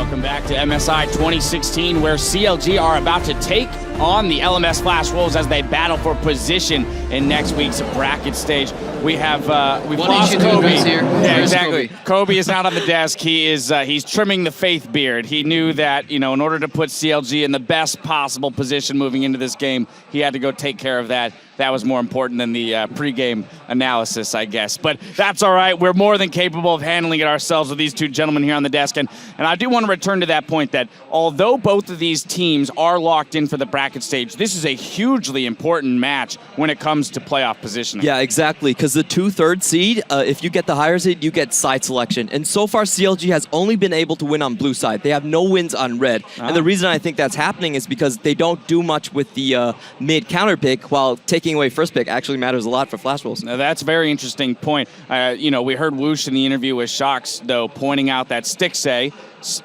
Welcome back to MSI 2016, where CLG are about to take on the LMS Flash Wolves as they battle for position in next week's bracket stage. We've lost Kobe. Yeah, exactly. Kobe is not on the desk. He's trimming the faith beard. He knew that, in order to put CLG in the best possible position moving into this game, he had to go take care of that. That was more important than the pregame analysis, I guess. But that's all right. We're more than capable of handling it ourselves with these two gentlemen here on the desk. And I do want to return to that point that although both of these teams are locked in for the bracket stage, this is a hugely important match when it comes to playoff positioning. Yeah, exactly. Because the 2/3 seed, if you get the higher seed, you get side selection. And so far, CLG has only been able to win on blue side. They have no wins on red. And the reason I think that's happening is because they don't do much with the mid counter pick, while taking away first pick actually matters a lot for Flash Wolves. Now, that's a very interesting point. We heard Woosh in the interview with Shocks, though, pointing out that Stixay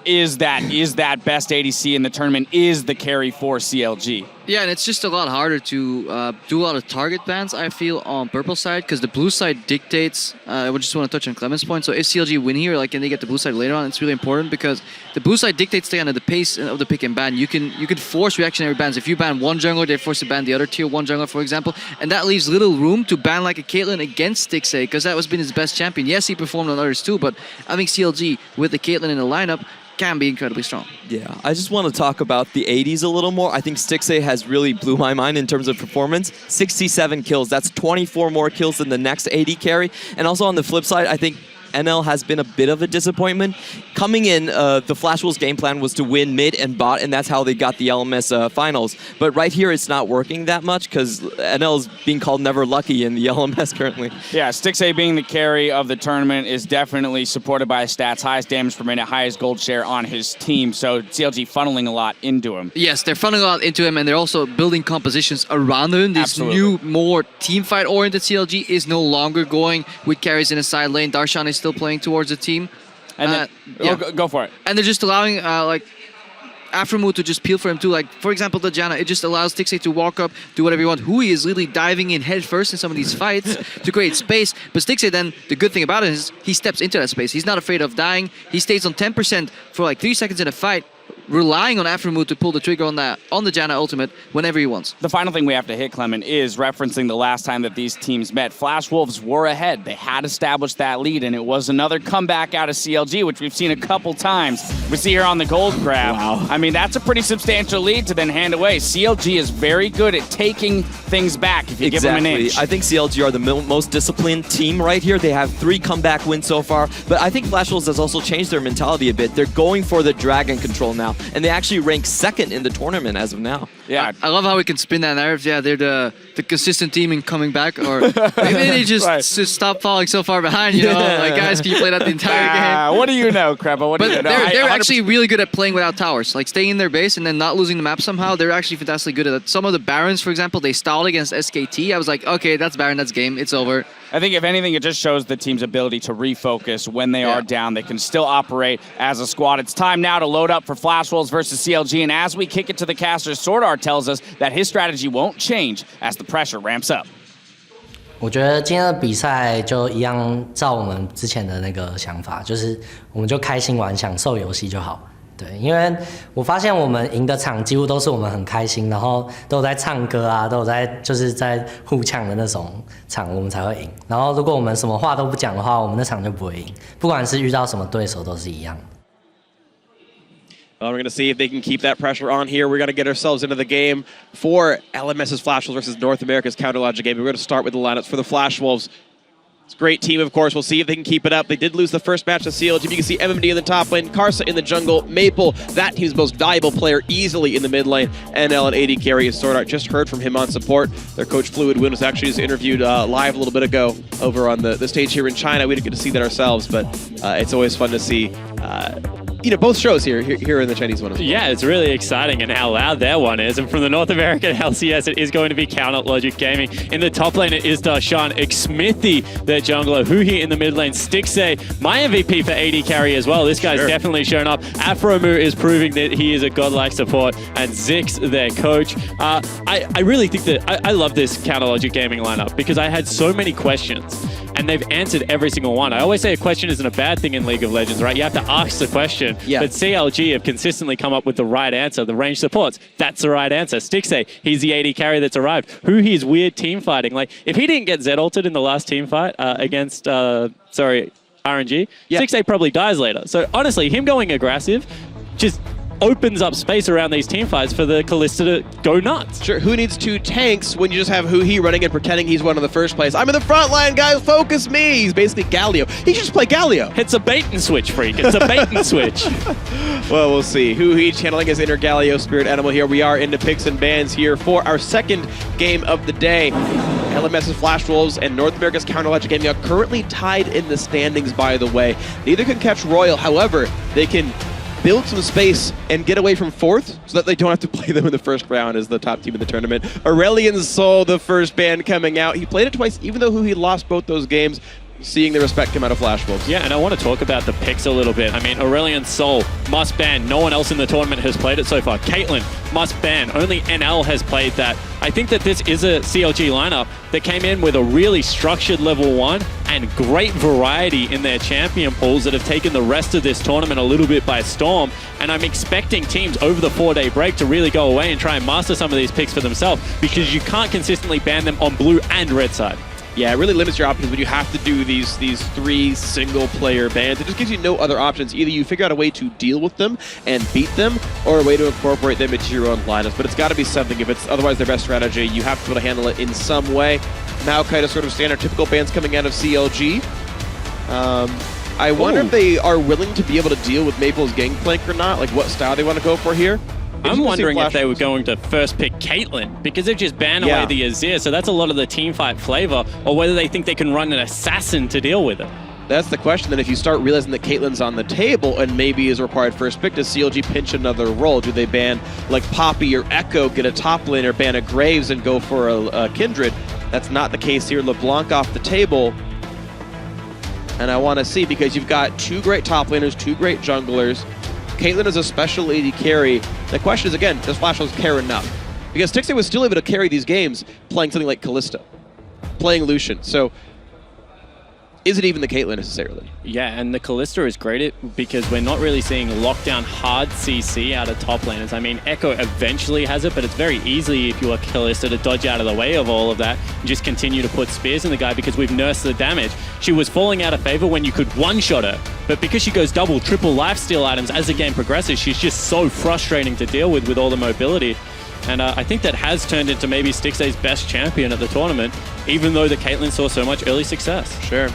is that best ADC in the tournament, is the carry for CLG. Yeah, and it's just a lot harder to do a lot of target bans, I feel, on purple side, because the blue side dictates. I just want to touch on Clement's point. So if CLG win here, and they get the blue side later on, it's really important because the blue side dictates the pace of the pick and ban. You can force reactionary bans. If you ban one jungler, they force to ban the other tier 1 jungler, for example, and that leaves little room to ban like a Caitlyn against Stixay, because that has been his best champion. Yes, he performed on others too, but I think CLG with the Caitlyn in the lineup can be incredibly strong. Yeah, I just want to talk about the 80s a little more. I think Stixay has really blew my mind in terms of performance. 67 kills, that's 24 more kills than the next 80 carry. And also on the flip side, I think NL has been a bit of a disappointment. Coming in, the Flash Wolves game plan was to win mid and bot, and that's how they got the LMS finals. But right here, it's not working that much because NL is being called never lucky in the LMS currently. Yeah, Stixay being the carry of the tournament is definitely supported by his stats. Highest damage per minute, highest gold share on his team. So CLG funneling a lot into him. Yes, they're funneling a lot into him, and they're also building compositions around him. This new, more team fight-oriented CLG is no longer going with carries in a side lane. Darshan is still playing towards the team. And go for it. And they're just allowing Afromu to just peel for him too. Like, for example, the Janna, it just allows Stixay to walk up, do whatever you want. Hui is literally diving in head first in some of these fights to create space. But Stixay then, the good thing about it is he steps into that space. He's not afraid of dying. He stays on 10% for like 3 seconds in a fight, relying on Afromu to pull the trigger on the Janna ultimate whenever he wants. The final thing we have to hit, Clement, is referencing the last time that these teams met. Flash Wolves were ahead. They had established that lead, and it was another comeback out of CLG, which we've seen a couple times. We see here on the gold grab. Wow. I mean, that's a pretty substantial lead to then hand away. CLG is very good at taking things back if you give them an inch. I think CLG are the most disciplined team right here. They have 3 comeback wins so far, but I think Flash Wolves has also changed their mentality a bit. They're going for the dragon control now, and they actually rank 2nd in the tournament as of now. Yeah, I love how we can spin that narrative. Yeah, they're the consistent team in coming back, or maybe they just stop falling so far behind. Like, guys, can you play that the entire game? What do you know, Krepa? What do you know? They're actually really good at playing without towers, like staying in their base and then not losing the map somehow. They're actually fantastically good at that. Some of the Barons, for example, they stalled against SKT. I was like, okay, that's Baron, that's game, it's over. I think if anything, it just shows the team's ability to refocus when they are down. They can still operate as a squad. It's time now to load up for Flash Wolves versus CLG, and as we kick it to the caster, Sword Art tells us that his strategy won't change as the pressure ramps up. 我觉得今天的比赛就一样，照我们之前的那个想法，就是我们就开心玩，享受游戏就好。对，因为我发现我们赢的场几乎都是我们很开心，然后都有在唱歌啊，都有在互呛的那种场，我们才会赢。然后如果我们什么话都不讲的话，我们那场就不会赢。不管是遇到什么对手都是一样。 Well, we're going to see if they can keep that pressure on here. We're going to get ourselves into the game for LMS's Flash Wolves versus North America's Counterlogic game. We're going to start with the lineups for the Flash Wolves. It's a great team, of course. We'll see if they can keep it up. They did lose the first match to CLG. You can see MMD in the top lane, Karsa in the jungle, Maple, that team's most valuable player, easily in the mid lane. NL and AD carry is Sword Art. Just heard from him on support. Their coach Fluid Win was actually just interviewed live a little bit ago over on the stage here in China. We didn't get to see that ourselves, but it's always fun to see both shows here in the Chinese one as well. Yeah, it's really exciting and how loud their one is. And from the North American LCS, it is going to be Counterlogic Gaming. In the top lane, it is Darshan, Xmithy, their jungler, Huhi in the mid lane, Stixay, my MVP for AD carry as well. This guy's definitely shown up. Afromu is proving that he is a godlike support, and Zix, their coach. I really think that I love this Counterlogic Gaming lineup because I had so many questions and they've answered every single one. I always say a question isn't a bad thing in League of Legends, right? You have to ask the question happen. Yeah. But CLG have consistently come up with the right answer. The range supports, that's the right answer. Stixxay, he's the AD carry that's arrived. Who he's weird team fighting. Like, if he didn't get Z-ulted in the last team fight against, RNG, Yeah. Stixxay probably dies later. So honestly, him going aggressive just opens up space around these team fights for the Kalista to go nuts. Sure, who needs 2 tanks when you just have Huhi running and pretending he's one in the first place? I'm in the front line, guys, focus me! He's basically Galio. He should just play Galio. It's a bait and switch, freak. It's a bait and switch. Well, we'll see. Huhi channeling his inner Galio spirit animal here. We are into picks and bans here for our second game of the day. LMS's Flash Wolves and North America's Counterlogic Gaming are currently tied in the standings, by the way. Neither can catch Royal. However, they can build some space and get away from 4th so that they don't have to play them in the first round as the top team in the tournament. Aurelian Sol, the first ban coming out. He played it twice, even though he lost both those games, seeing the respect come out of Flash Wolves. Yeah, and I want to talk about the picks a little bit. I mean, Aurelian Sol must ban. No one else in the tournament has played it so far. Caitlyn must ban. Only NL has played that. I think that this is a CLG lineup that came in with a really structured level 1 and great variety in their champion pools that have taken the rest of this tournament a little bit by storm. And I'm expecting teams over the 4-day break to really go away and try and master some of these picks for themselves, because you can't consistently ban them on blue and red side. Yeah, it really limits your options when you have to do these 3 single-player bans. It just gives you no other options. Either you figure out a way to deal with them and beat them, or a way to incorporate them into your own lineups. But it's got to be something. If it's otherwise their best strategy, you have to be able to handle it in some way. Maokai to sort of standard typical bans coming out of CLG. I wonder if they are willing to be able to deal with Maple's Gangplank or not, like what style they want to go for here. I'm wondering if they were going to first pick Caitlyn, because they've just banned away the Azir, so that's a lot of the team fight flavor, or whether they think they can run an assassin to deal with it. That's the question. Then if you start realizing that Caitlyn's on the table and maybe is required first pick, does CLG pinch another role? Do they ban like Poppy or Echo, get a top laner, ban a Graves and go for a Kindred? That's not the case here. LeBlanc off the table. And I want to see, because you've got 2 great top laners, 2 great junglers. Caitlyn is a special AD carry. The question is, again, does Flash Wolves care enough? Because Stixxay was still able to carry these games playing something like Kalista, playing Lucian. So is it even the Caitlyn necessarily? Yeah, and the Kalista is great because we're not really seeing lockdown hard CC out of top laners. I mean, Echo eventually has it, but it's very easy if you are Kalista to dodge out of the way of all of that and just continue to put spears in the guy, because we've nursed the damage. She was falling out of favor when you could one-shot her, but because she goes double, triple lifesteal items as the game progresses, she's just so frustrating to deal with all the mobility. And I think that has turned into maybe Stixxay's best champion at the tournament, even though the Caitlyn saw so much early success. Sure.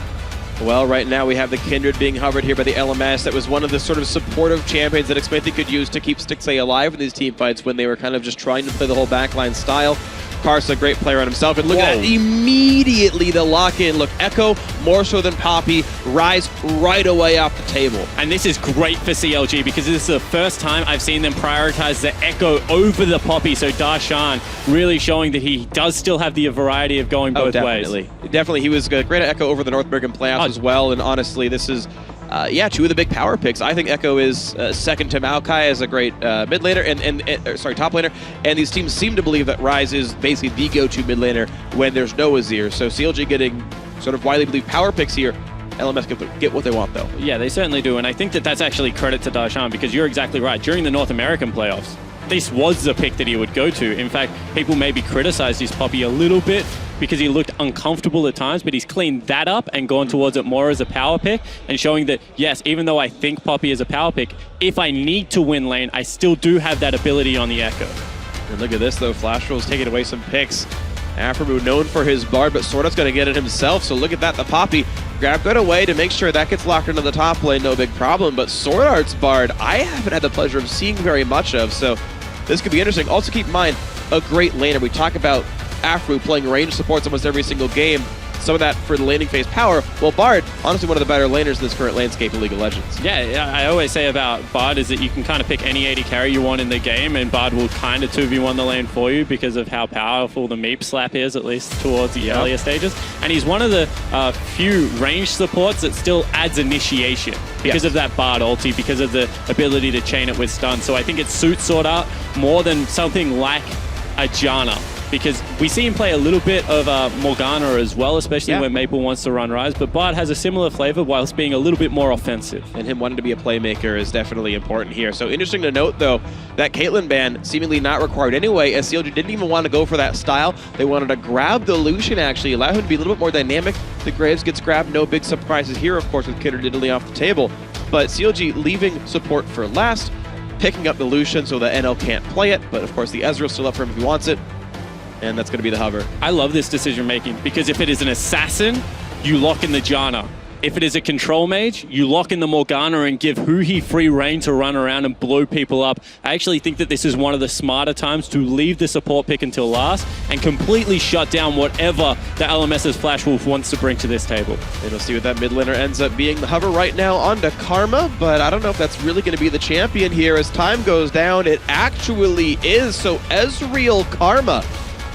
Well, right now we have the Kindred being hovered here by the LMS. That was one of the sort of supportive champions that Xmithie could use to keep Stixxay alive in these team fights when they were kind of just trying to play the whole backline style. Karsa, great player on himself. And look at that, immediately the lock-in. Look, Echo, more so than Poppy, rise right away off the table. And this is great for CLG, because this is the first time I've seen them prioritize the Echo over the Poppy. So Darshan really showing that he does still have the variety of going both ways. Definitely. He was great at Echo over the North American playoffs as well. And honestly, this is... 2 of the big power picks. I think Echo is second to Maokai as a great mid laner top laner, and these teams seem to believe that Ryze is basically the go-to mid laner when there's no Azir. So CLG getting sort of widely believed power picks here. LMS get what they want, though. Yeah, they certainly do, and I think that that's actually credit to Darshan, because you're exactly right. During the North American playoffs, this was the pick that he would go to. In fact, people maybe criticized his Poppy a little bit because he looked uncomfortable at times, but he's cleaned that up and gone towards it more as a power pick, and showing that, yes, even though I think Poppy is a power pick, if I need to win lane, I still do have that ability on the Echo. And look at this, though. Flash Wolves taking away some picks. Aphromoo known for his Bard, but Sorda's going to get it himself, so look at that. The Poppy grab good away to make sure that gets locked into the top lane, no big problem, but Sword Art's Bard, I haven't had the pleasure of seeing very much of, so this could be interesting. Also keep in mind, a great laner. We talk about Aphromoo playing range supports almost every single game. Some of that for the laning phase power. Well, Bard, honestly one of the better laners in this current landscape in League of Legends. Yeah, I always say about Bard is that you can kind of pick any AD carry you want in the game, and Bard will kind of 2v1 the lane for you because of how powerful the Meep slap is, at least towards the earlier stages. And he's one of the few range supports that still adds initiation because of that Bard ulti, because of the ability to chain it with stun. So I think it suits Sword Art more than something like a Janna because we see him play a little bit of Morgana as well, especially when Maple wants to run Rise, but Bard has a similar flavor whilst being a little bit more offensive. And him wanting to be a playmaker is definitely important here. So interesting to note, though, that Caitlyn ban seemingly not required anyway, as CLG didn't even want to go for that style. They wanted to grab the Lucian, actually, allow him to be a little bit more dynamic. The Graves gets grabbed, no big surprises here, of course, with Kindred Italy off the table. But CLG leaving support for last, picking up the Lucian so that NL can't play it, but of course the Ezreal's still up for him if he wants it. And that's going to be the hover. I love this decision making because if it is an assassin, you lock in the Janna. If it is a control mage, you lock in the Morgana and give Huhi free reign to run around and blow people up. I actually think that this is one of the smarter times to leave the support pick until last and completely shut down whatever the LMS's Flash Wolf wants to bring to this table. And we'll see what that mid laner ends up being. The hover right now onto Karma, but I don't know if that's really going to be the champion here. As time goes down, it actually is. So Ezreal Karma,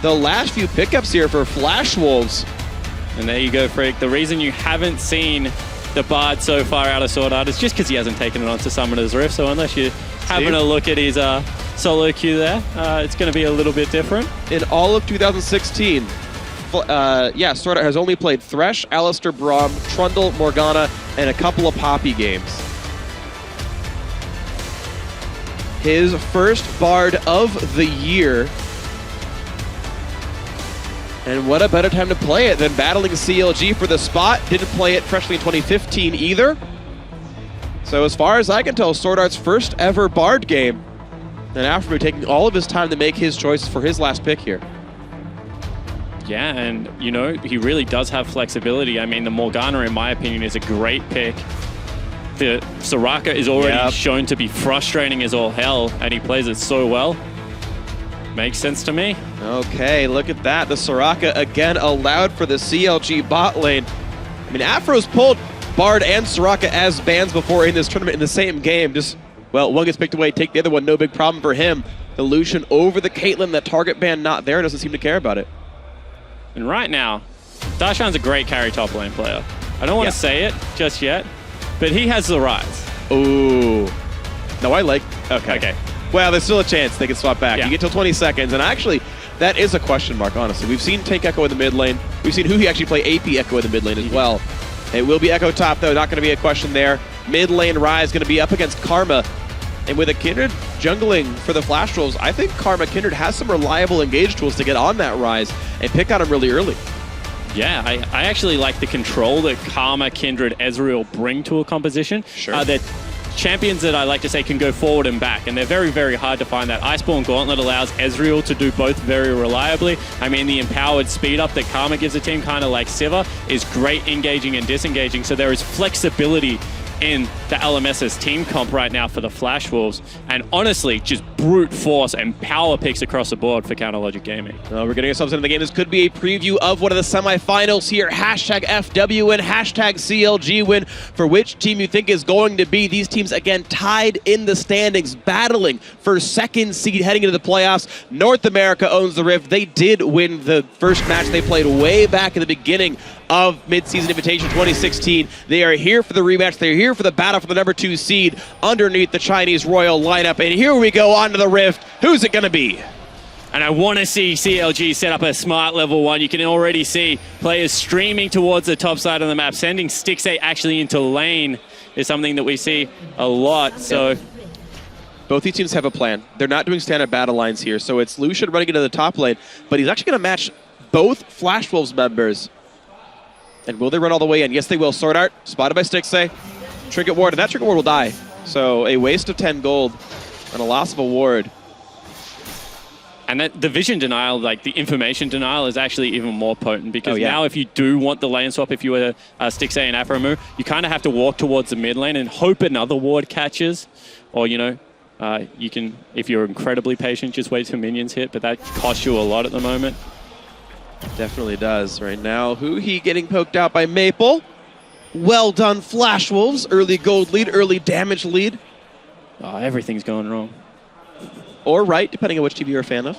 the last few pickups here for Flash Wolves. And there you go, Freak. The reason you haven't seen the Bard so far out of Sword Art is just because he hasn't taken it onto Summoner's Rift. So unless you're having a look at his solo queue there, it's going to be a little bit different. In all of 2016, Sword Art has only played Thresh, Alistair Braum, Trundle, Morgana, and a couple of Poppy games. His first Bard of the year. And what a better time to play it than battling CLG for the spot. Didn't play it freshly in 2015 either. So as far as I can tell, Sword Art's first ever Bard game. And after taking all of his time to make his choice for his last pick here. Yeah, and you know, he really does have flexibility. I mean, the Morgana, in my opinion, is a great pick. The Soraka is already shown to be frustrating as all hell, and he plays it so well. Makes sense to me. Okay, look at that. The Soraka again allowed for the CLG bot lane. I mean, Afro's pulled Bard and Soraka as bans before in this tournament in the same game. Just, well, one gets picked away, take the other one. No big problem for him. The Lucian over the Caitlyn, that target ban not there, doesn't seem to care about it. And right now, Darshan's a great carry top lane player. I don't want to say it just yet, but he has the rise. Ooh. No, I like... Okay. Well, there's still a chance they can swap back. Yeah. You get till 20 seconds, and actually, that is a question mark, honestly. We've seen Tank Echo in the mid lane. We've seen Huhi actually play AP Echo in the mid lane as well. It will be Echo top, though. Not going to be a question there. Mid lane Rise going to be up against Karma. And with a Kindred jungling for the Flash Wolves, I think Karma Kindred has some reliable engage tools to get on that Rise and pick on him really early. Yeah, I actually like the control that Karma, Kindred, Ezreal bring to a composition. Sure. They're champions that I like to say can go forward and back, and they're very, very hard to find. That Iceborne Gauntlet allows Ezreal to do both very reliably. I mean, the empowered speed up that Karma gives a team, kind of like Sivir, is great engaging and disengaging, so there is flexibility in the LMS's team comp right now for the Flash Wolves, and honestly, just brute force and power picks across the board for Counterlogic Gaming. We're getting ourselves into the game. This could be a preview of one of the semifinals here. Hashtag FW win, hashtag CLG win. For which team you think is going to be. These teams, again, tied in the standings, battling for second seed heading into the playoffs. North America owns the Rift. They did win the first match they played way back in the beginning of Midseason Invitation 2016. They are here for the rematch. They're here for the battle for the number 2 seed underneath the Chinese Royal lineup. And here we go on to the Rift. Who's it going to be? And I want to see CLG set up a smart level 1. You can already see players streaming towards the top side of the map. Sending Stixxay actually into lane is something that we see a lot. So both these teams have a plan. They're not doing standard battle lines here. So it's Lucian running into the top lane, but he's actually going to match both Flash Wolves members. And will they run all the way in? Yes, they will. Sword Art, spotted by Stixxay. Trinket Ward, and that Trinket Ward will die. So a waste of 10 gold and a loss of a ward. And that the vision denial, like the information denial, is actually even more potent because now if you do want the lane swap, if you were Stixxay and Afromu, you kind of have to walk towards the mid lane and hope another ward catches. Or, you know, you can, if you're incredibly patient, just wait till minions hit, but that costs you a lot at the moment. Definitely does right now. Huhi getting poked out by Maple. Well done, Flash Wolves. Early gold lead, early damage lead. Oh, everything's going wrong. Or right, depending on which team you're a fan of.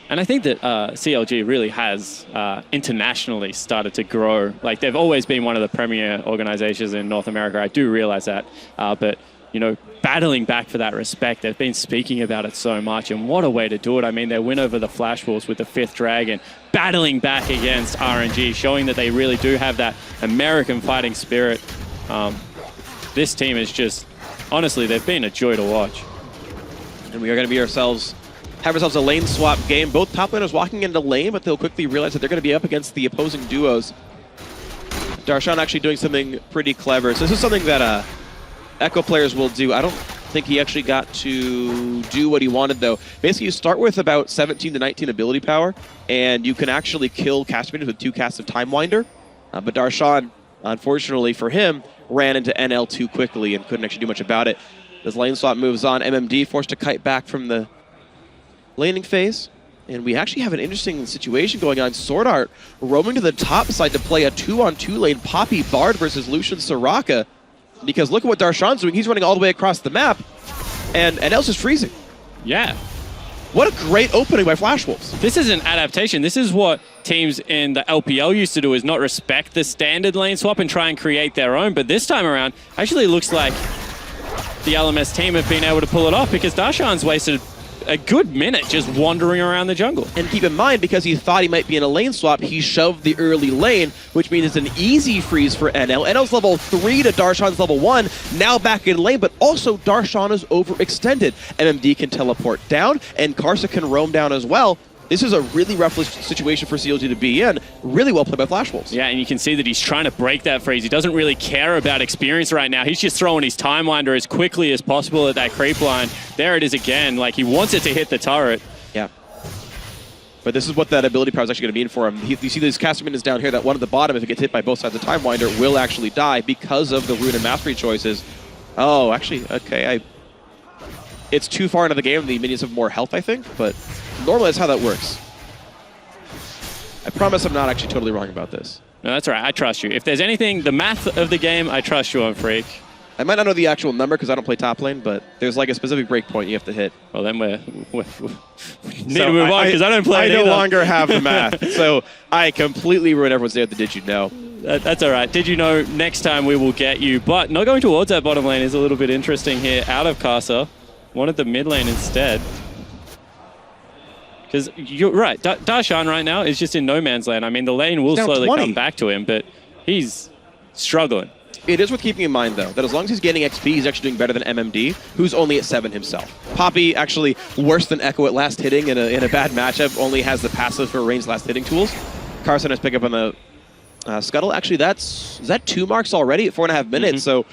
And I think that CLG really has internationally started to grow. Like, they've always been one of the premier organizations in North America. I do realize that. But, you you know, battling back for that respect. They've been speaking about it so much, and what a way to do it. I mean, their win over the Flash Wolves with the 5th Dragon, battling back against RNG, showing that they really do have that American fighting spirit. This team is just, honestly, they've been a joy to watch. And we are going to have ourselves a lane swap game. Both top laners walking into lane, but they'll quickly realize that they're going to be up against the opposing duos. Darshan actually doing something pretty clever. So this is something that Echo players will do. I don't think he actually got to do what he wanted, though. Basically, you start with about 17 to 19 ability power, and you can actually kill caster minions with 2 casts of Time Winder. But Darshan, unfortunately for him, ran into NL too quickly and couldn't actually do much about it. As lane swap moves on, MMD forced to kite back from the laning phase. And we actually have an interesting situation going on. Sword Art roaming to the top side to play a 2-on-2 lane Poppy Bard versus Lucian Soraka. Because look at what Darshan's doing. He's running all the way across the map, and NL's just freezing. Yeah. What a great opening by Flash Wolves. This is an adaptation. This is what teams in the LPL used to do, is not respect the standard lane swap and try and create their own. But this time around, actually looks like the LMS team have been able to pull it off, because Darshan's wasted a good minute just wandering around the jungle. And keep in mind, because he thought he might be in a lane swap, he shoved the early lane, which means it's an easy freeze for NL. NL's level 3 to Darshan's level 1, now back in lane, but also Darshan is overextended. MMD can teleport down, and Karsa can roam down as well. This is a really rough situation for CLG to be in. Really well played by Flash Wolves. Yeah, and you can see that he's trying to break that freeze. He doesn't really care about experience right now. He's just throwing his Time Winder as quickly as possible at that creep line. There it is again. Like, he wants it to hit the turret. Yeah. But this is what that ability power is actually going to mean for him. You see these caster minions down here, that one at the bottom, if it gets hit by both sides of Time Winder, will actually die because of the Rune and Mastery choices. Oh, actually, okay. It's too far into the game. The minions have more health, I think, but normally that's how that works. I promise I'm not actually totally wrong about this. No, that's all right. I trust you. If there's anything, the math of the game, I trust you on, Freak. I might not know the actual number because I don't play top lane, but there's like a specific breakpoint you have to hit. Well, then we need to move on, because I don't play it I either. no longer have the math, so I completely ruined everyone's day with the Did You Know. That's all right. Did you know next time we will get you? But not going towards that bottom lane is a little bit interesting here. Out of Karsa. Wanted the mid lane instead. Because you're right, Darshan right now is just in no man's land. I mean, the lane will slowly 20. come back to him, but he's struggling. It is worth keeping in mind, though, that as long as he's getting XP, he's actually doing better than MMD, who's only at 7 himself. Poppy, actually worse than Echo at last hitting in a bad matchup, only has the passive for ranged last hitting tools. Carson has pick up on the Scuttle. Actually, is that 2 marks already at 4.5 minutes, so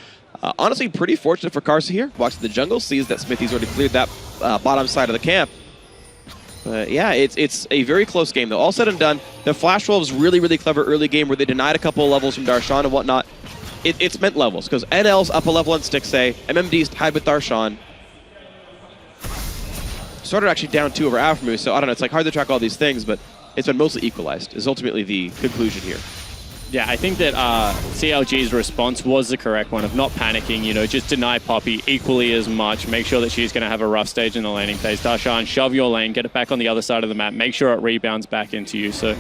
honestly, pretty fortunate for Karsa here. Walks to the jungle, sees that Smithy's already cleared that bottom side of the camp. Yeah, it's a very close game, though. All said and done, the Flash Wolves really, really clever early game where they denied a couple of levels from Darshan and whatnot. It's meant levels, because NL's up a level on Stixxay, MMD's tied with Darshan. Sort of actually down 2 over Aphromoo, so I don't know, it's like hard to track all these things, but it's been mostly equalized, is ultimately the conclusion here. Yeah, I think that CLG's response was the correct one of not panicking, you know, just deny Poppy equally as much, make sure that she's going to have a rough stage in the laning phase. Darshan, shove your lane, get it back on the other side of the map, make sure it rebounds back into you. So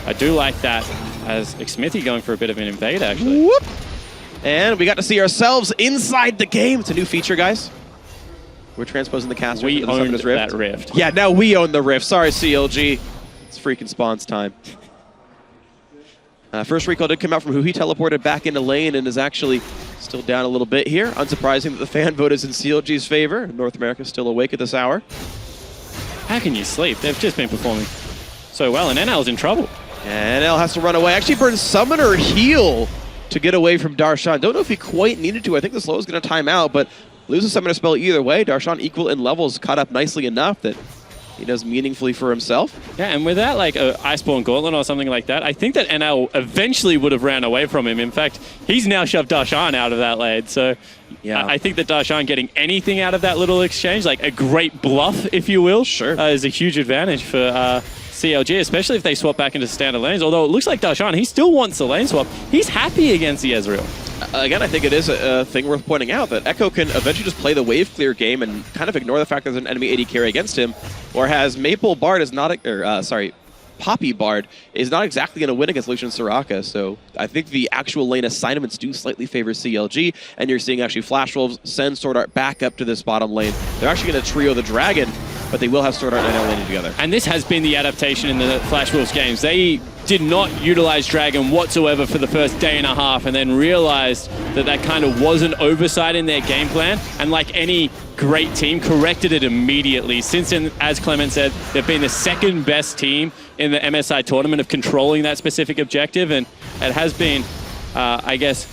I do like that, as Xmithy going for a bit of an invade, actually. Whoop. And we got to see ourselves inside the game. It's a new feature, guys. We're transposing the caster. We into the owned Summoner's Rift. that rift. Yeah, now we own the rift. Sorry, CLG. It's freaking spawns time. First recall did come out from who he teleported back into lane and is actually still down a little bit here. Unsurprising that the fan vote is in CLG's favor. North America still awake at this hour. How can you sleep? They've just been performing so well, and NL's in trouble. And NL has to run away. Actually burns Summoner heal to get away from Darshan. Don't know if he quite needed to. I think the slow is going to time out, but loses Summoner spell either way. Darshan equal in levels, caught up nicely enough that he does meaningfully for himself. Yeah, and without like a Iceborne Gauntlet or something like that, I think that NL eventually would have ran away from him. In fact, he's now shoved Darshan out of that lane. So yeah, I think that Darshan getting anything out of that little exchange, like a great bluff, if you will, is a huge advantage for CLG, especially if they swap back into standard lanes. Although it looks like Darshan, he still wants the lane swap. He's happy against the Ezreal. Again, I think it is a thing worth pointing out that Echo can eventually just play the wave clear game and kind of ignore the fact that there's an enemy AD carry against him, or has Maple Bard is not, Poppy Bard is not exactly going to win against Lucian Soraka, so I think the actual lane assignments do slightly favor CLG, and you're seeing actually Flash Wolves send Sword Art back up to this bottom lane. They're actually going to trio the Dragon, but they will have Sword Art and NL laning together. And this has been the adaptation in the Flash Wolves games. They did not utilize Dragon whatsoever for the first day and a half, and then realized that that kind of was an oversight in their game plan, and like any great team, corrected it immediately. Since then, as Clement said, they've been the second best team in the MSI tournament of controlling that specific objective, and it has been, I guess,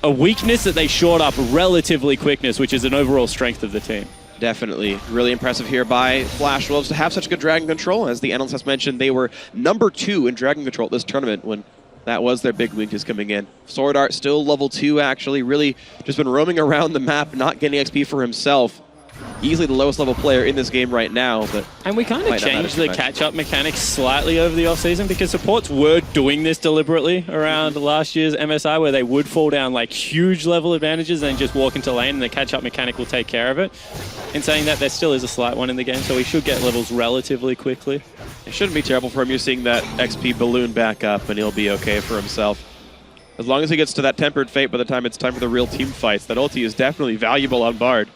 a weakness that they shored up relatively quickness, which is an overall strength of the team. Definitely. Really impressive here by Flash Wolves to have such good Dragon control. As the analyst has mentioned, they were #2 in Dragon control at this tournament when that was their big weakness coming in. Sword Art still level 2, actually. Really just been roaming around the map, not getting XP for himself. Easily the lowest level player in this game right now, but and we kind of changed the catch-up mechanics slightly over the offseason, because supports were doing this deliberately around last year's MSI, where they would fall down like huge level advantages and just walk into lane, and the catch-up mechanic will take care of it. In saying that, there still is a slight one in the game, so we should get levels relatively quickly. It shouldn't be terrible for him. You're seeing that XP balloon back up, and he'll be okay for himself. As long as he gets to that Tempered Fate by the time it's time for the real team fights, that ulti is definitely valuable on Bard.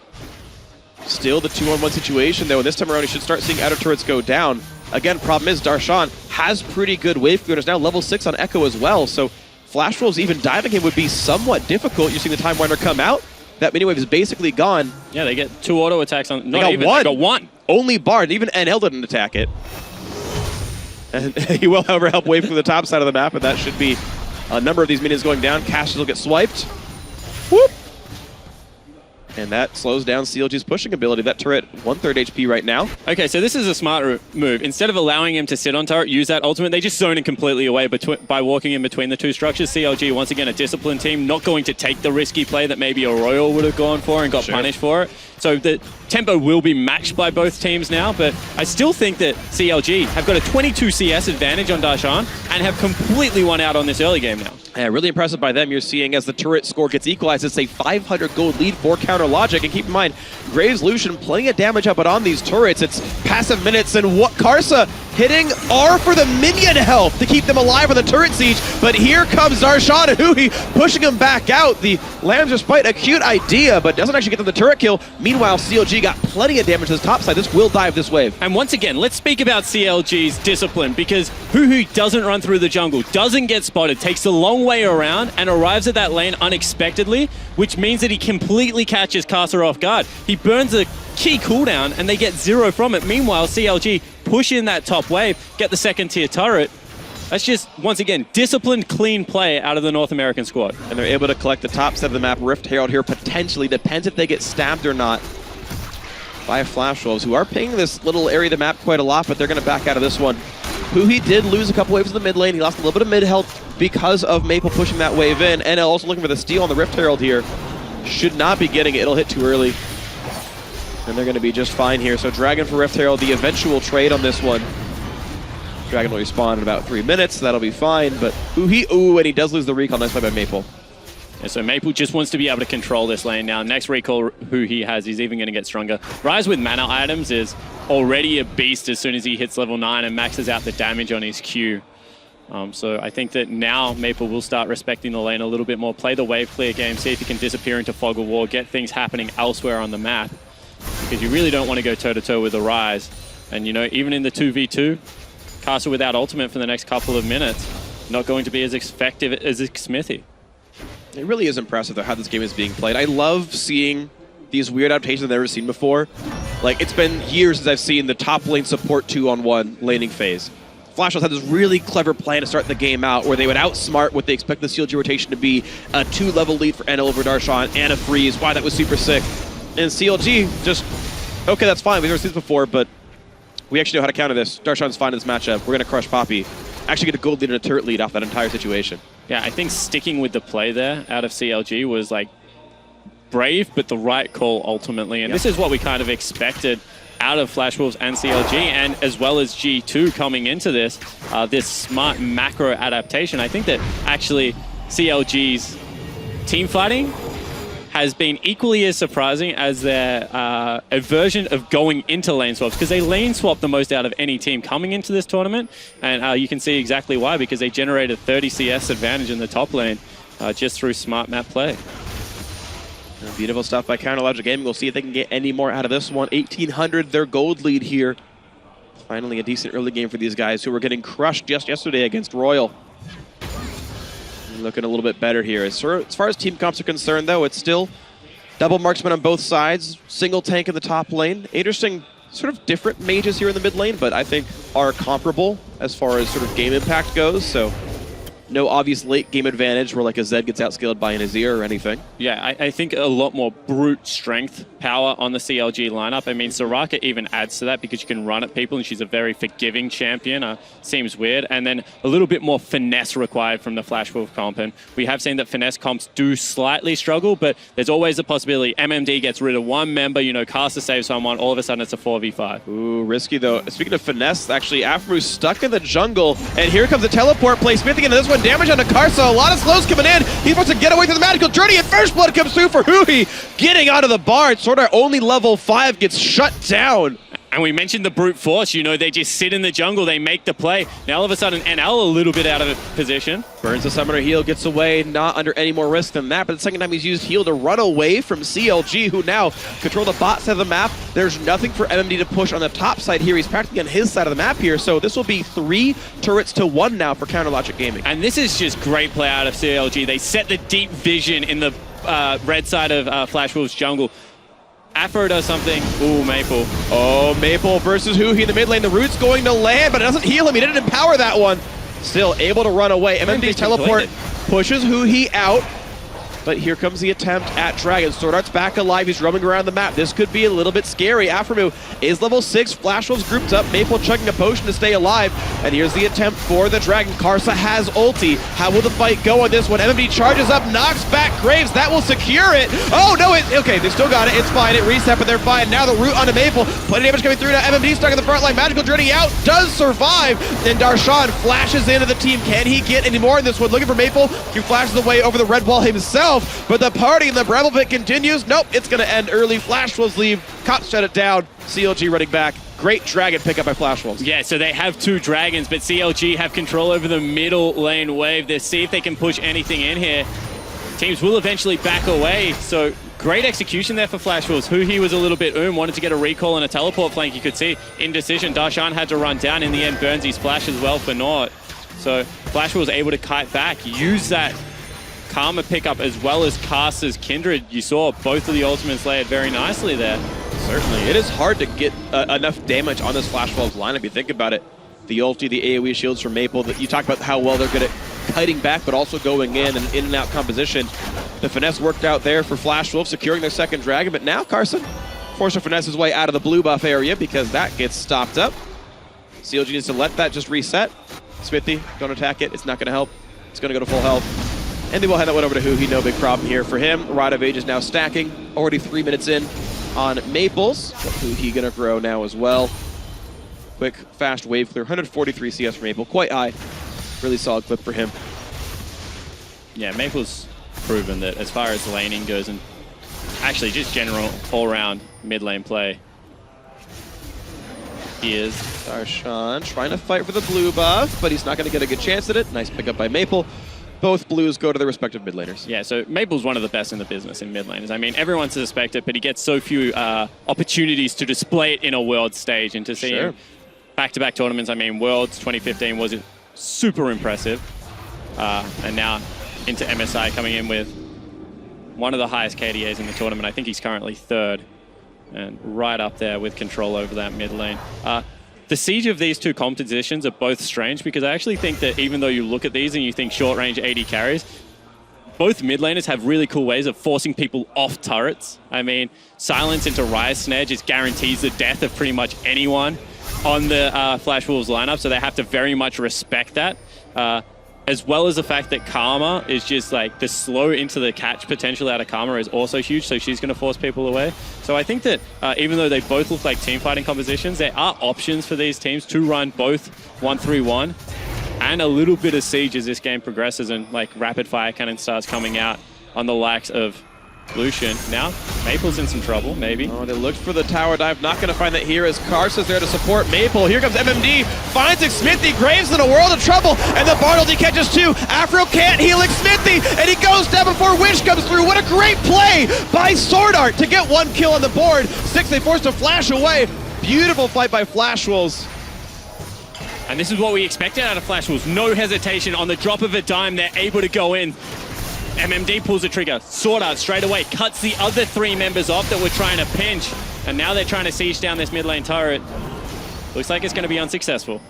Still the 2-on-1 situation, though, and this time around he should start seeing outer turrets go down. Again, problem is Darshan has pretty good wave clear, and is now level 6 on Echo as well, so Flash Wolves even diving him would be somewhat difficult. You're seeing the Time Winder come out. That mini wave is basically gone. Yeah, they get 2 auto attacks on. They got one. Only Bard. Even NL didn't attack it. And he will, however, help wave from the top side of the map, and that should be a number of these minions going down. Cassius will get swiped. Whoop! And that slows down CLG's pushing ability. That turret, 1/3 HP right now. Okay, so this is a smart move. Instead of allowing him to sit on turret, use that ultimate, they just zone it completely away by walking in between the two structures. CLG, once again, a disciplined team, not going to take the risky play that maybe a Royal would have gone for and got punished for it. So the tempo will be matched by both teams now, but I still think that CLG have got a 22 CS advantage on Darshan and have completely won out on this early game now. Yeah, really impressive by them. You're seeing as the turret score gets equalized, it's a 500 gold lead for Counter Logic. And keep in mind, Graves Lucian plenty of damage up, but on these turrets, it's passive minutes. And what Karsa hitting R for the minion health to keep them alive on the turret siege. But here comes Darshan and Huhi pushing him back out. The Lambs despite a cute idea, but doesn't actually get them the turret kill. Meanwhile, CLG got plenty of damage to the top side. This will dive this wave. And once again, let's speak about CLG's discipline, because Huhi doesn't run through the jungle, doesn't get spotted, takes the long way around and arrives at that lane unexpectedly, which means that he completely catches Karsa off guard. He burns a key cooldown and they get 0 from it. Meanwhile, CLG push in that top wave, get the second tier turret. That's just, once again, disciplined, clean play out of the North American squad. And they're able to collect the top set of the map. Rift Herald here potentially, depends if they get stabbed or not by Flash Wolves, who are pinging this little area of the map quite a lot, but they're going to back out of this one. Huhi did lose a couple waves in the mid lane. He lost a little bit of mid health because of Maple pushing that wave in. NL also looking for the steal on the Rift Herald here. Should not be getting it. It'll hit too early. And they're going to be just fine here. So Dragon for Rift Herald, the eventual trade on this one. Dragon will respawn in about 3 minutes. That'll be fine. But Huhi, ooh, and he does lose the recall. Nice play by Maple. Yeah, so Maple just wants to be able to control this lane now. Next recall who he has, he's even going to get stronger. Rise with mana items is already a beast as soon as he hits level 9 and maxes out the damage on his Q. So I think that now Maple will start respecting the lane a little bit more, play the wave clear game, see if he can disappear into Fog of War, get things happening elsewhere on the map. Because you really don't want to go toe-to-toe with the Rise. And you know, even in the 2v2, Karsa without ultimate for the next couple of minutes, not going to be as effective as Smithy. It really is impressive, though, how this game is being played. I love seeing these weird adaptations I've never seen before. Like, it's been years since I've seen the top lane support 2-on-1 laning phase. Flash Wolves had this really clever plan to start the game out where they would outsmart what they expect the CLG rotation to be, a 2-level lead for NL over Darshan and a freeze. Why, that was super sick. And CLG just, okay, that's fine. We've never seen this before, but we actually know how to counter this. Darshan's fine in this matchup. We're going to crush Poppy. Actually get a gold lead and a turret lead off that entire situation. Yeah, I think sticking with the play there out of CLG was like brave, but the right call ultimately. And this is what we kind of expected out of Flash Wolves and CLG, and as well as G2 coming into this, this smart macro adaptation. I think that actually CLG's team fighting has been equally as surprising as their aversion of going into lane swaps, because they lane swap the most out of any team coming into this tournament, and you can see exactly why, because they generated 30 CS advantage in the top lane just through smart map play. Beautiful stuff by CounterLogic Gaming. We'll see if they can get any more out of this one. 1,800, their gold lead here. Finally a decent early game for these guys who were getting crushed just yesterday against Royal. Looking a little bit better here. As far as team comps are concerned, though, it's still double marksman on both sides, single tank in the top lane. Interesting, sort of different mages here in the mid lane, but I think are comparable as far as sort of game impact goes. So no obvious late game advantage where like a Zed gets outscaled by an Azir or anything. Yeah, I think a lot more brute strength power on the CLG lineup. I mean, Soraka even adds to that because you can run at people and she's a very forgiving champion. Seems weird. And then a little bit more finesse required from the Flash Wolf comp. And we have seen that finesse comps do slightly struggle, but there's always a possibility MMD gets rid of one member, you know, caster saves someone, all of a sudden it's a 4v5. Ooh, risky though. Speaking of finesse, actually, Aphromu's stuck in the jungle, and here comes the teleport play. Smithing into this one, damage onto Karsa. A lot of slows coming in. He wants to get away through the magical journey, and first blood comes through for Huhi. Getting onto the barn, sort of only level 5 gets shut down. And we mentioned the brute force, you know, they just sit in the jungle, they make the play. Now all of a sudden, NL a little bit out of position. Burns the summoner heal, gets away, not under any more risk than that, but the second time he's used heal to run away from CLG, who now control the bot side of the map. There's nothing for MMD to push on the top side here. He's practically on his side of the map here, so this will be 3 turrets to 1 now for CounterLogic Gaming. And this is just great play out of CLG. They set the deep vision in the red side of Flash Wolf's jungle. Afro does something. Ooh, Maple. Oh, Maple versus Huhi in the mid lane. The root's going to land, but it doesn't heal him. He didn't empower that one. Still able to run away. MMD's teleport pushes Huhi out. But here comes the attempt at Dragon. Sword Art's back alive. He's roaming around the map. This could be a little bit scary. Aphromu is level 6. Flash Wolves grouped up. Maple chugging a potion to stay alive. And here's the attempt for the Dragon. Karsa has ulti. How will the fight go on this one? MMD charges up, knocks back Graves. That will secure it. Oh, no. Okay, they still got it. It's fine. It reset, but they're fine. Now the root onto Maple. Plenty of damage coming through now. MMD stuck in the front line. Magical Journey out. Does survive. Then Darshan flashes into the team. Can he get any more in this one? Looking for Maple. He flashes away over the red wall himself. But the party in the Bramble Pit continues. Nope, it's going to end early. Flash Wolves leave. Cops shut it down. CLG running back. Great Dragon pickup by Flash Wolves. Yeah, so they have 2 Dragons, but CLG have control over the middle lane wave. They see if they can push anything in here. Teams will eventually back away, so great execution there for Flash Wolves. Huhi was a little bit wanted to get a recall and a teleport flank. You could see indecision. Darshan had to run down. In the end, burns his flash as well for naught. So Flash was able to kite back, use that Karma pickup as well as Karsa's Kindred. You saw both of the ultimates layered very nicely there. Certainly. It is hard to get enough damage on this Flash Wolves line if you think about it. The ulti, the AoE shields from Maple. That you talk about how well they're good at kiting back, but also going in and out composition. The finesse worked out there for Flash Wolves, securing their second Dragon, but now Carson forced to finesse his way out of the blue buff area because that gets stopped up. CLG needs to let that just reset. Smithy, don't attack it. It's not going to help. It's going to go to full health. And they will hand that one over to Huhi. No big problem here for him. Rod of Age is now stacking. Already 3 minutes in on Maples. But Huhi going to grow now as well. Quick, fast wave clear. 143 CS for Maple. Quite high. Really solid clip for him. Yeah, Maple's proven that as far as laning goes and actually just general all-round mid-lane play, he is. Darshan trying to fight for the blue buff, but he's not going to get a good chance at it. Nice pickup by Maple. Both blues go to their respective mid laners. Yeah, so Maple's one of the best in the business in mid laners. I mean, everyone suspects it, but he gets so few opportunities to display it in a world stage and to see him back-to-back tournaments. I mean, Worlds 2015 was super impressive. And now into MSI coming in with one of the highest KDAs in the tournament. I think he's currently 3rd and right up there with control over that mid lane. The siege of these 2 compositions are both strange because I actually think that even though you look at these and you think short-range AD carries, both mid laners have really cool ways of forcing people off turrets. I mean, silence into Riot Snare just guarantees the death of pretty much anyone on the Flash Wolves lineup, so they have to very much respect that. As well as the fact that Karma is just like the slow into the catch potential out of Karma is also huge, so she's going to force people away. So I think that even though they both look like team fighting compositions, there are options for these teams to run both 1-3-1 and a little bit of siege as this game progresses and like rapid fire cannon starts coming out on the likes of Lucian. Now, Maple's in some trouble, maybe. Oh, they looked for the tower dive. Not going to find that here as Karsa's there to support Maple. Here comes MMD. Finds Smithy. Graves in a world of trouble. And the Bartledy catches two. Afro can't heal Smithy. And he goes down before Wish comes through. What a great play by Sword Art to get one kill on the board. 6, they forced to flash away. Beautiful fight by Flash Wolves. And this is what we expected out of Flash Wolves. No hesitation. On the drop of a dime, they're able to go in. MMD pulls the trigger. Sword Art straight away cuts the other 3 members off that were trying to pinch. And now they're trying to siege down this mid lane turret. Looks like it's going to be unsuccessful.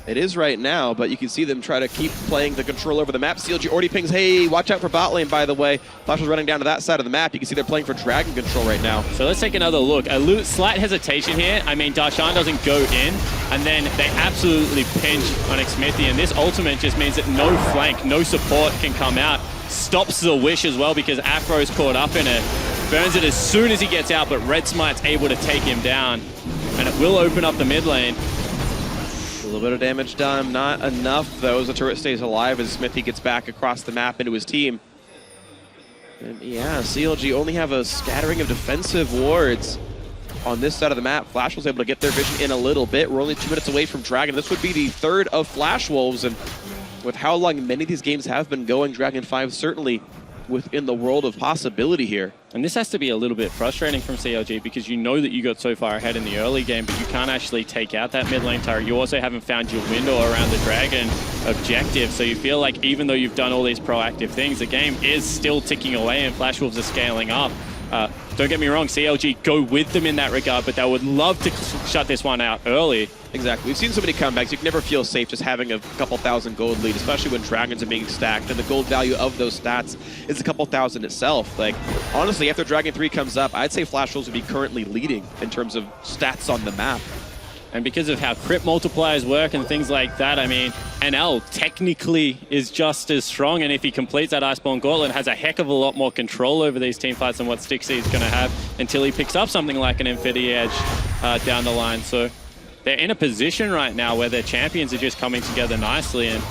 It is right now, but you can see them try to keep playing the control over the map. CLG already pings, hey, watch out for bot lane, by the way. Flash is running down to that side of the map. You can see they're playing for dragon control right now. So let's take another look. A slight hesitation here. I mean, Darshan doesn't go in, and then they absolutely pinch on Smithy, and this ultimate just means that no flank, no support can come out. Stops the Wish as well because Afro's caught up in it. Burns it as soon as he gets out, but Red Smite's able to take him down, and it will open up the mid lane. A little bit of damage done, not enough though, as the turret stays alive as Smithy gets back across the map into his team. And yeah, CLG only have a scattering of defensive wards on this side of the map. Flash was able to get their vision in a little bit. We're only 2 minutes away from Dragon. This would be the 3rd of Flash Wolves, and with how long many of these games have been going, Dragon 5 certainly within the world of possibility here. And this has to be a little bit frustrating from CLG because you know that you got so far ahead in the early game, but you can't actually take out that mid lane turret. You also haven't found your window around the Dragon objective, so you feel like even though you've done all these proactive things, the game is still ticking away and Flash Wolves are scaling up. Don't get me wrong, CLG go with them in that regard, but they would love to shut this one out early. Exactly. We've seen so many comebacks. You can never feel safe just having a couple thousand gold lead, especially when Dragons are being stacked, and the gold value of those stats is a couple thousand itself. Like, honestly, after Dragon 3 comes up, I'd say Flash Wolves would be currently leading in terms of stats on the map. And because of how crit multipliers work and things like that, I mean, NL technically is just as strong, and if he completes that Iceborne Gauntlet, has a heck of a lot more control over these team fights than what Stixie is going to have until he picks up something like an Infinity Edge down the line. So they're in a position right now where their champions are just coming together nicely. And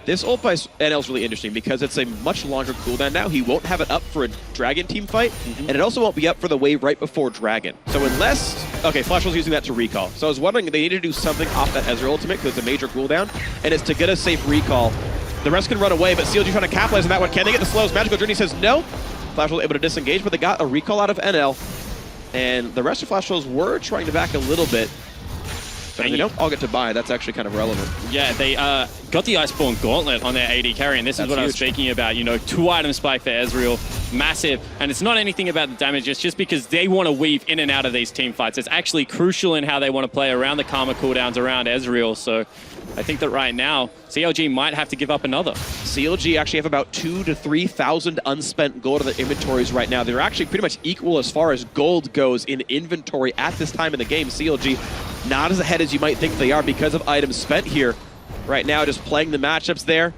this ult by NL is really interesting because it's a much longer cooldown now. He won't have it up for a Dragon team fight, and it also won't be up for the wave right before Dragon. So unless... Okay, Flash was using that to recall. So I was wondering if they needed to do something off that Ezreal ultimate because it's a major cooldown, and it's to get a safe recall. The rest can run away, but CLG trying to capitalize on that one. Can they get the slows? Magical Journey says no. Flash was able to disengage, but they got a recall out of NL. And the rest of Flash Wolves were trying to back a little bit. But they don't all get to buy. That's actually kind of relevant. Yeah, they got the Iceborne Gauntlet on their AD carry, and this is what I was speaking about. You know, 2-item spike for Ezreal, massive. And it's not anything about the damage, it's just because they want to weave in and out of these team fights. It's actually crucial in how they want to play around the Karma cooldowns around Ezreal. So I think that right now, CLG might have to give up another. CLG actually have about 2,000 to 3,000 unspent gold in their inventories right now. They're actually pretty much equal as far as gold goes in inventory at this time in the game. CLG not as ahead as you might think they are because of items spent here. Right now, just playing the matchups there.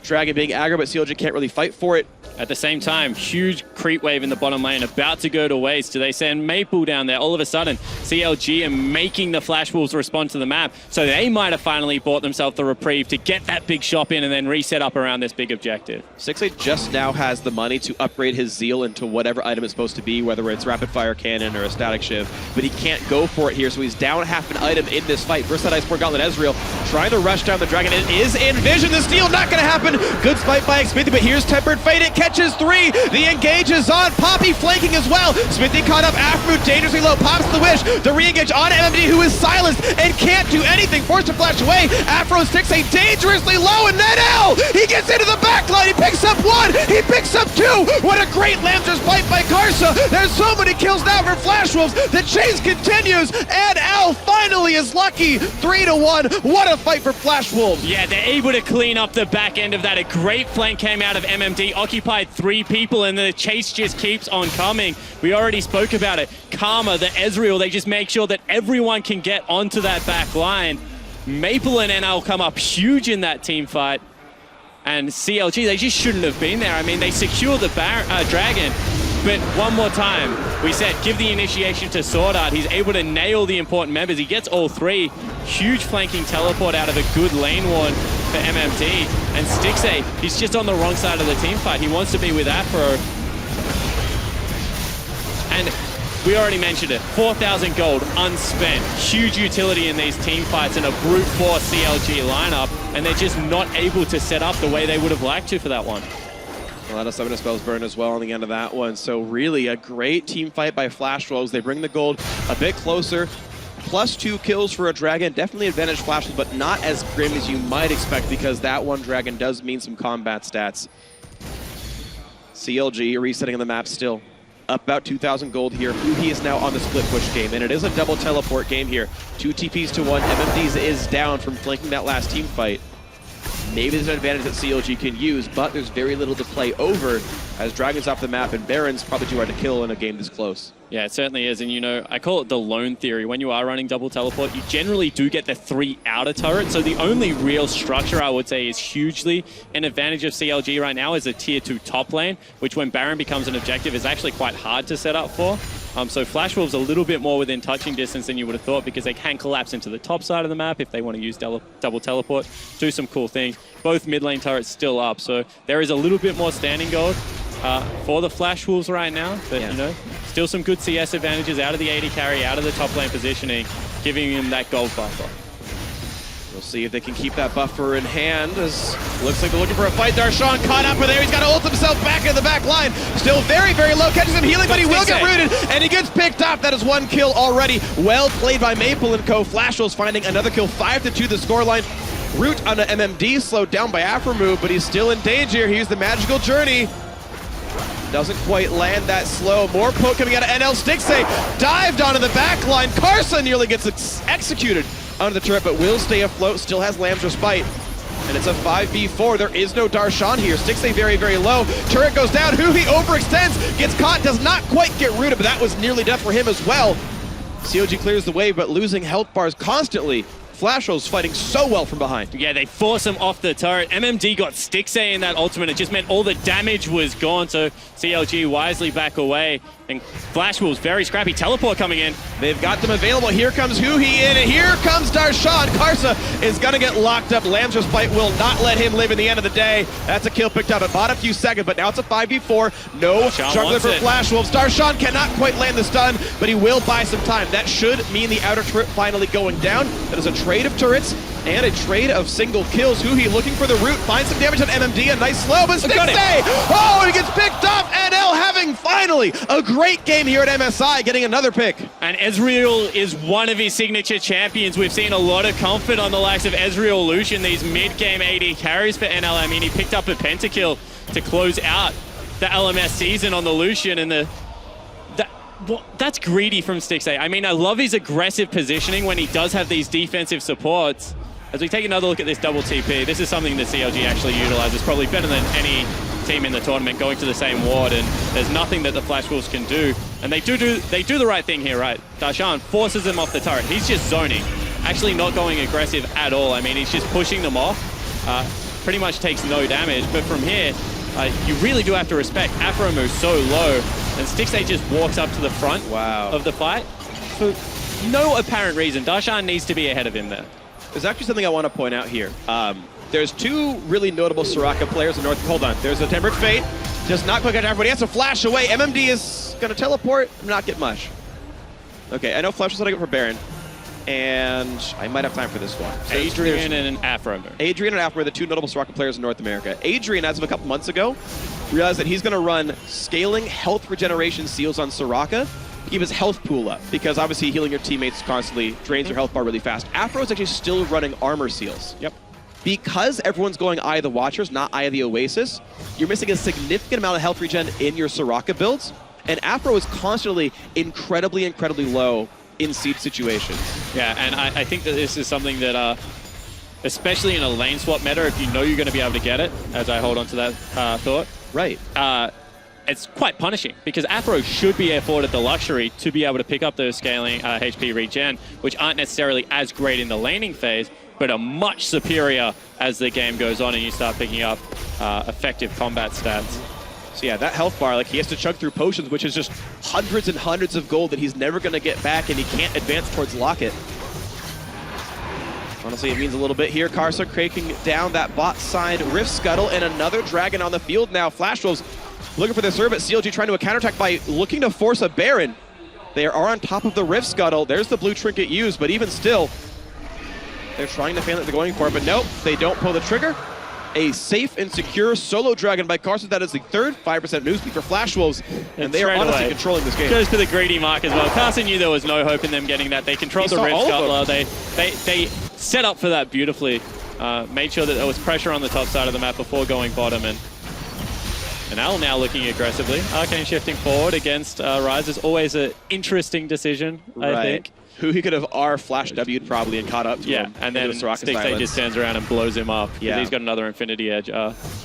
Dragon being aggro, but CLG can't really fight for it. At the same time, huge creep wave in the bottom lane, about to go to waste. Do they send Maple down there? All of a sudden, CLG are making the Flash Wolves respond to the map, so they might have finally bought themselves the reprieve to get that big shop in and then reset up around this big objective. 6-8 just now has the money to upgrade his Zeal into whatever item it's supposed to be, whether it's Rapid Fire Cannon or a Static Shiv, but he can't go for it here, so he's down half an item in this fight. Versus that Iceborne Gauntlet Ezreal, trying to rush down the Dragon. It is in vision. The steal not going to happen. Good spike by Smithy, but here's Tempered Fate. It catches 3. The engage is on. Poppy flanking as well. Smithy caught up. Afro dangerously low. Pops the Wish. The re-engage on MMD, who is silenced and can't do anything. Forced to flash away. Afro sticks a dangerously low, and then L! He gets into the backline. He picks up 1. He picks up 2. What a great Lancer's fight by Karsa. There's so many kills now for Flash Wolves. The chase continues, and L finally is lucky. 3-1. What a fight for Flash Wolves. Yeah, they're able to clean up the back end of that. A great flank came out of MMD, occupied 3 people, and the chase just keeps on coming. We already spoke about it. Karma, the Ezreal, they just make sure that everyone can get onto that back line. Maple and NL come up huge in that team fight. And CLG, they just shouldn't have been there. I mean, they secure the Dragon, But one more time, we said give the initiation to Sword Art. He's able to nail the important members. He gets all three. Huge flanking teleport out of a good lane warn for MMD. And Stixxay, he's just on the wrong side of the team fight. He wants to be with Afro. And we already mentioned it, 4,000 gold unspent. Huge utility in these team fights and a brute force CLG lineup, and they're just not able to set up the way they would have liked to for that one. A lot of Summoner Spells burn as well on the end of that one. So really a great team fight by Flash Wolves. They bring the gold a bit closer. +2 kills for a Dragon. Definitely advantage Flash Wolves, but not as grim as you might expect because that one Dragon does mean some combat stats. CLG resetting on the map still. Up about 2,000 gold here. He is now on the split push game, and it is a double teleport game here. 2 TPs to 1. MMD's is down from flanking that last team fight. Maybe there's an advantage that CLG can use, but there's very little to play over as Dragon's off the map, and Baron's probably too hard to kill in a game this close. Yeah, it certainly is. And, you know, I call it the lone theory. When you are running double teleport, you generally do get the 3 outer turrets. So the only real structure, I would say, is hugely an advantage of CLG right now is a tier 2 top lane, which when Baron becomes an objective is actually quite hard to set up for. So Flash Wolves a little bit more within touching distance than you would have thought because they can collapse into the top side of the map if they want to use double teleport, do some cool things. Both mid lane turrets still up, so there is a little bit more standing gold for the Flash Wolves right now, but you know, still some good CS advantages out of the AD carry, out of the top lane positioning, giving him that gold buffer. We'll see if they can keep that buffer in hand as looks like they're looking for a fight. Darshan caught up with there. He's got to ult himself back in the back line. Still very, very low. Catches him healing, but he will get rooted, and he gets picked up. That is 1 kill already. Well played by Maple & Co. Flash Wolves finding another kill. 5-2 the scoreline. Root on the MMD, slowed down by Afro move, but he's still in danger. Here's the magical journey. Doesn't quite land that slow. More poke coming out of NL. Stixxay dived onto the back line. Carson nearly gets executed onto the turret, but will stay afloat. Still has Lamb's Respite. And it's a 5v4. There is no Darshan here. Stixxay very, very low. Turret goes down. He overextends. Gets caught. Does not quite get rooted, but that was nearly death for him as well. CLG clears the way, but losing health bars constantly. Flash Wolves fighting so well from behind. Yeah, they force him off the turret. MMD got Stixxay in that ultimate. It just meant all the damage was gone, so CLG wisely back away. And Flash Wolves very scrappy. Teleport coming in. They've got them available. Here comes Huhi in, and here comes Darshan. Karsa is going to get locked up. Lamb's Respite will not let him live in the end of the day. That's a kill picked up. It bought a few seconds, but now it's a 5v4. No struggling for Flash Wolves. Darshan cannot quite land the stun, but he will buy some time. That should mean the outer turret finally going down. That is a trade of turrets and a trade of single kills. Huhi looking for the root, finds some damage on MMD, a nice slow, but Stixxay! Oh, he gets picked off! NL having finally a great game here at MSI, getting another pick. And Ezreal is one of his signature champions. We've seen a lot of comfort on the likes of Ezreal Lucian, these mid-game AD carries for NL. I mean, he picked up a pentakill to close out the LMS season on the Lucian, and that's greedy from Stixxay. I mean, I love his aggressive positioning when he does have these defensive supports. As we take another look at this double TP, this is something that CLG actually utilizes, probably better than any team in the tournament, going to the same ward, and there's nothing that the Flash Wolves can do. And they do the right thing here, right? Darshan forces him off the turret. He's just zoning, actually not going aggressive at all. I mean, he's just pushing them off. Pretty much takes no damage, but from here, you really do have to respect. Afro moves so low, and Stixxay just walks up to the front of the fight for no apparent reason. Darshan needs to be ahead of him there. There's actually something I want to point out here. There's 2 really notable Soraka players in North. Hold on. There's a Tempered Fate. Does not quite get everybody. He has to flash away. MMD is going to teleport. Not get much. Okay, I know Flash is setting up for Baron. And I might have time for this one. So Adrian and Afro. Adrian and Afro are the 2 notable Soraka players in North America. Adrian, as of a couple months ago, realized that he's going to run scaling health regeneration seals on Soraka. Keep his health pool up, because obviously healing your teammates constantly drains your health bar really fast. Afro is actually still running armor seals. Yep. Because everyone's going Eye of the Watchers, not Eye of the Oasis, you're missing a significant amount of health regen in your Soraka builds, and Afro is constantly incredibly, incredibly low in siege situations. Yeah, and I think that this is something that, especially in a lane swap meta, if you know you're going to be able to get it, as I hold on to that thought. Right. It's quite punishing, because Afro should be afforded the luxury to be able to pick up those scaling HP regen, which aren't necessarily as great in the laning phase, but are much superior as the game goes on and you start picking up effective combat stats. So yeah, that health bar, like he has to chug through potions, which is just hundreds and hundreds of gold that he's never going to get back, and he can't advance towards Locket. Honestly, it means a little bit here. Karsa cranking down that bot side Rift Scuttle, and another Dragon on the field now. Flash Wolves looking for the serve, but CLG trying to counterattack by looking to force a Baron. They are on top of the Rift Scuttle. There's the blue trinket used, but even still, they're trying to fan that they're going for it, but nope, they don't pull the trigger. A safe and secure solo Dragon by Karsa. That is the third 5% move speed for Flash Wolves, and they are honestly controlling this game. Goes to the greedy mark as well. Carson knew there was no hope in them getting that. They controlled the Rift Scuttler. They set up for that beautifully. Made sure that there was pressure on the top side of the map before going bottom, and Al now looking aggressively. Arcane shifting forward against Ryze is always an interesting decision, I think. Who he could have flash W'd probably and caught up to him. And then Stixay just turns around and blows him up. Yeah, he's got another Infinity Edge.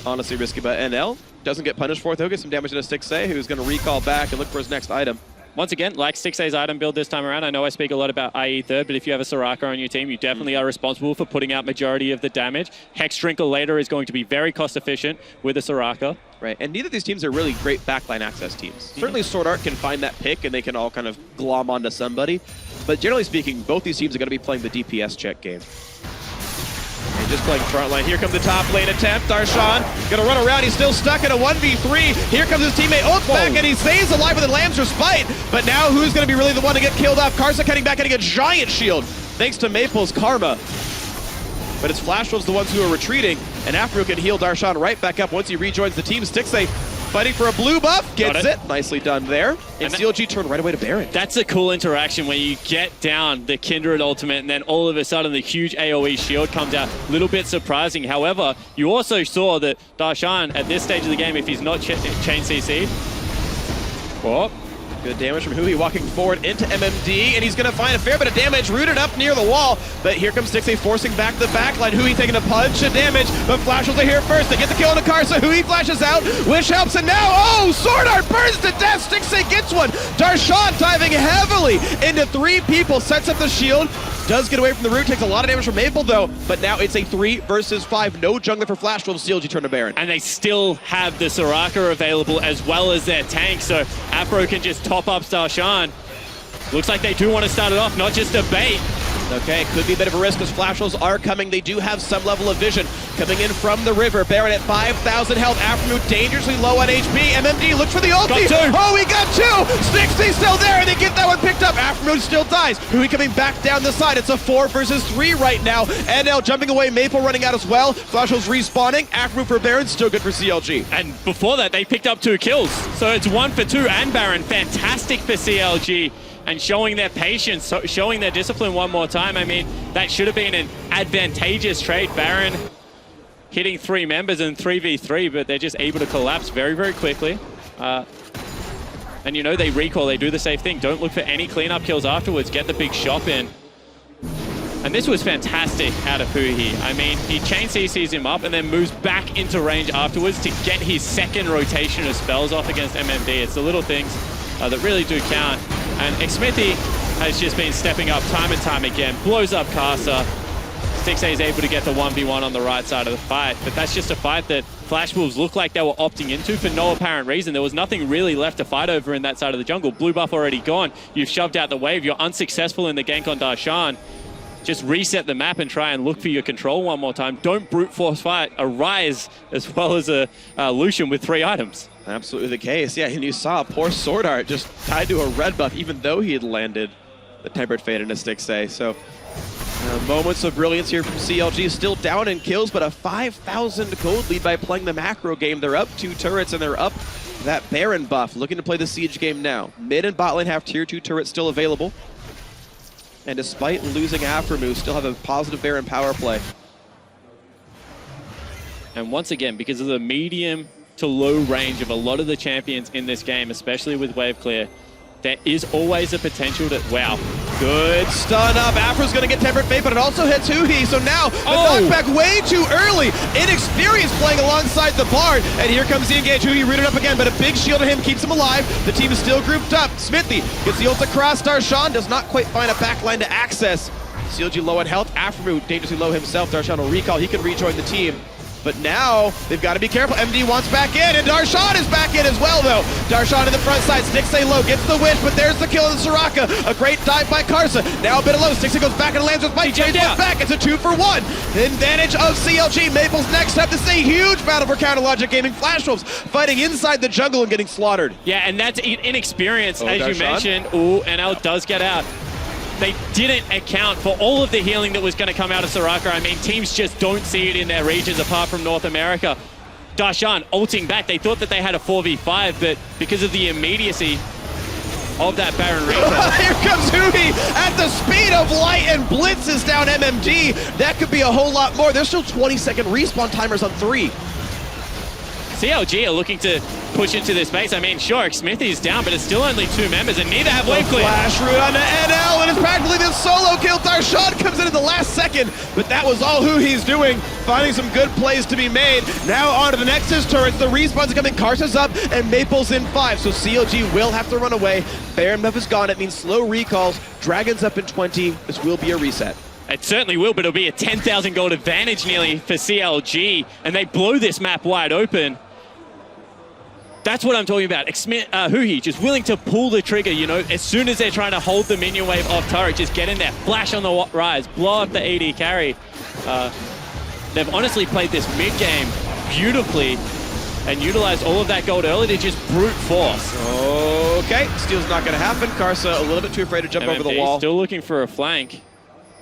Honestly risky, but NL doesn't get punished for it. He'll get some damage into Stixay, who's going to recall back and look for his next item. Once again, like Stixay's item build this time around, I know I speak a lot about IE third, but if you have a Soraka on your team, you definitely are responsible for putting out majority of the damage. Hex Drinker later is going to be very cost efficient with a Soraka. Right, and neither of these teams are really great backline access teams. Certainly Sword Art can find that pick and they can all kind of glom onto somebody. But generally speaking, both these teams are going to be playing the DPS check game. And just playing frontline. Here comes the top lane attempt. Darshan going to run around. He's still stuck in a 1v3. Here comes his teammate. Ult's back and he stays alive with the Lamb's Respite. But now who's going to be really the one to get killed off? Karsa cutting back, getting a giant shield thanks to Maple's Karma. But it's Flash Wolves the ones who are retreating, and Afro can heal Darshan right back up once he rejoins the team. Stixay fighting for a blue buff, gets it. Nicely done there. And CLG turned right away to Baron. That's a cool interaction when you get down the Kindred ultimate and then all of a sudden the huge AoE shield comes out. A little bit surprising. However, you also saw that Darshan at this stage of the game, if he's not chain CC'd, good damage from Hui walking forward into MMD, and he's going to find a fair bit of damage rooted up near the wall. But here comes Stixay forcing back the backline. Hui taking a punch of damage, but Flash Wolves are here first. They get the kill on the Karsa. Hui flashes out. Wish helps, and now, Sword Art burns to death. Stixay gets one. Darshan diving heavily into three people, sets up the shield. Does get away from the root, takes a lot of damage from Maple though, but now it's a 3 versus 5. No jungler for Flash Wolves. CLG turn to Baron. And they still have the Soraka available as well as their tank, so Afro can just top up Darshan. Looks like they do want to start it off, not just a bait. Okay, could be a bit of a risk as Flash Wolves are coming. They do have some level of vision coming in from the river. Baron at 5,000 health. Aftermoon dangerously low on HP. MMD looks for the ulti. He got two. Stixay still there, and they get that one picked up. Aftermoon still dies. Hui coming back down the side. It's a 4 versus 3 right now. NL jumping away. Maple running out as well. Flash Wolves respawning. Aftermoon for Baron, still good for CLG. And before that, they picked up 2 kills. So it's 1 for 2 and Baron. Fantastic for CLG. And showing their patience, showing their discipline one more time. I mean, that should have been an advantageous trade. Baron hitting 3 members in 3v3, but they're just able to collapse very, very quickly. And you know, they recall, they do the safe thing. Don't look for any cleanup kills afterwards. Get the big shop in. And this was fantastic out of Hui. I mean, he chain CCs him up and then moves back into range afterwards to get his second rotation of spells off against MMD. It's the little things that really do count. And Xmithy has just been stepping up time and time again. Blows up Karsa. Stixay is able to get the 1v1 on the right side of the fight. But that's just a fight that Flash Wolves looked like they were opting into for no apparent reason. There was nothing really left to fight over in that side of the jungle. Blue buff already gone. You've shoved out the wave. You're unsuccessful in the gank on Darshan. Just reset the map and try and look for your control one more time. Don't brute force fight a Ryze as well as a Lucian with 3 items. Absolutely the case, yeah, and you saw poor Sword Art just tied to a red buff even though he had landed the Tempered Fate into Stixay. So moments of brilliance here from CLG, still down in kills, but a 5,000 gold lead by playing the macro game. They're up 2 turrets and they're up that Baron buff, looking to play the siege game now. Mid and bot lane have tier 2 turrets still available. And despite losing Aftermoon, still have a positive Baron power play. And once again, because of the medium to low range of a lot of the champions in this game, especially with wave clear, there is always a potential to, wow. Good stun up. Afro's going to get Tempered Fate, but it also hits Hui. So now the knockback way too early. Inexperienced playing alongside the Bard. And here comes the engage. Hui rooted up again, but a big shield to him keeps him alive. The team is still grouped up. Smithy gets the ult across. Darshan does not quite find a backline to access. CLG low on health. Aftermoon dangerously low himself. Darshan will recall. He can rejoin the team. but now they've got to be careful. MD wants back in, and Darshan is back in as well, though. Darshan in the front side, Stixay low, gets the wish, but there's the kill of the Soraka. A great dive by Karsa. Now a bit of low, Stixay goes back and lands with Mike. James goes back, it's a 2-for-1. Advantage of CLG. Maple's next up to see huge battle for Counter Logic Gaming. Flash Wolves fighting inside the jungle and getting slaughtered. Yeah, and that's inexperience, as you Darshan. mentioned. Ooh, NL does get out. They didn't account for all of the healing that was going to come out of Soraka. I mean, teams just don't see it in their regions apart from North America. Darshan ulting back. They thought that they had a 4v5, but because of the immediacy of that Baron recall. Here comes Huhi at the speed of light and blitzes down MMD. That could be a whole lot more. There's still 20-second respawn timers on 3. CLG are looking to push into this space. I mean, sure, Smithy's down, but it's still only 2 members, and neither have wave clear. Flash route onto NL, and it's practically the solo kill. Darshan comes in at the last second, but that was all Huhi's doing, finding some good plays to be made. Now on to the Nexus turrets. The respawns are coming. Karsa's up, and Maple's in 5, so CLG will have to run away. Baron buff is gone. It means slow recalls. Dragon's up in 20. This will be a reset. It certainly will, but it'll be a 10,000 gold advantage nearly for CLG, and they blow this map wide open. That's what I'm talking about. Huhi just willing to pull the trigger, you know, as soon as they're trying to hold the minion wave off turret, just get in there, flash on the rise, blow up the AD carry. They've honestly played this mid-game beautifully and utilized all of that gold early to just brute force. Okay, steal's not going to happen. Karsa a little bit too afraid to jump over the wall. Still looking for a flank.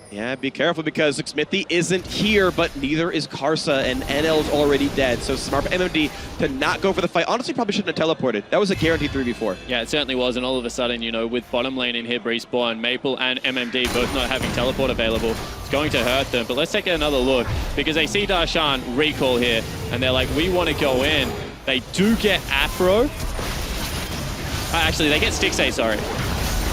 Yeah, be careful because Smithy isn't here, but neither is Karsa, and NL's already dead. So smart for MMD to not go for the fight. Honestly, probably shouldn't have teleported. That was a guaranteed 3v4. Yeah, it certainly was, and all of a sudden, you know, with bottom lane inhib respawn, Maple and MMD both not having teleport available, it's going to hurt them. But let's take another look, because they see Darshan recall here, and they're like, we want to go in. They do get Afro. Actually, they get Stixay, sorry.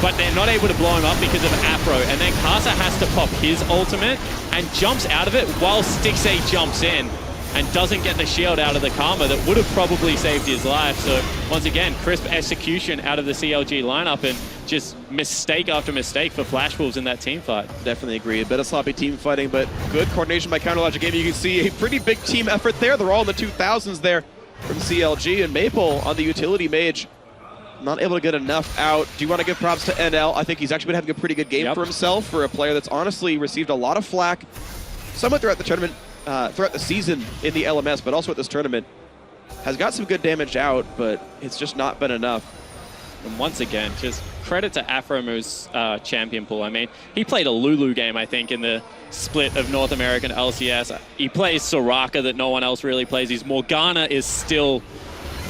But they're not able to blow him up because of Afro, and then Karsa has to pop his ultimate and jumps out of it while Stixay jumps in and doesn't get the shield out of the Karma that would have probably saved his life. So once again, crisp execution out of the CLG lineup and just mistake after mistake for Flash Wolves in that team fight. Definitely agree. A bit of sloppy team fighting, but good coordination by Counter Logic Gaming. You can see a pretty big team effort there. They're all in the 2000s there from CLG, and Maple on the utility mage. Not able to get enough out. Do you want to give props to NL? I think he's actually been having a pretty good game for himself, for a player that's honestly received a lot of flack, somewhat throughout the tournament, throughout the season in the LMS, but also at this tournament. Has got some good damage out, but it's just not been enough. And once again, just credit to Afromu's champion pool. I mean, he played a Lulu game, I think, in the split of North American LCS. He plays Soraka that no one else really plays. His Morgana is still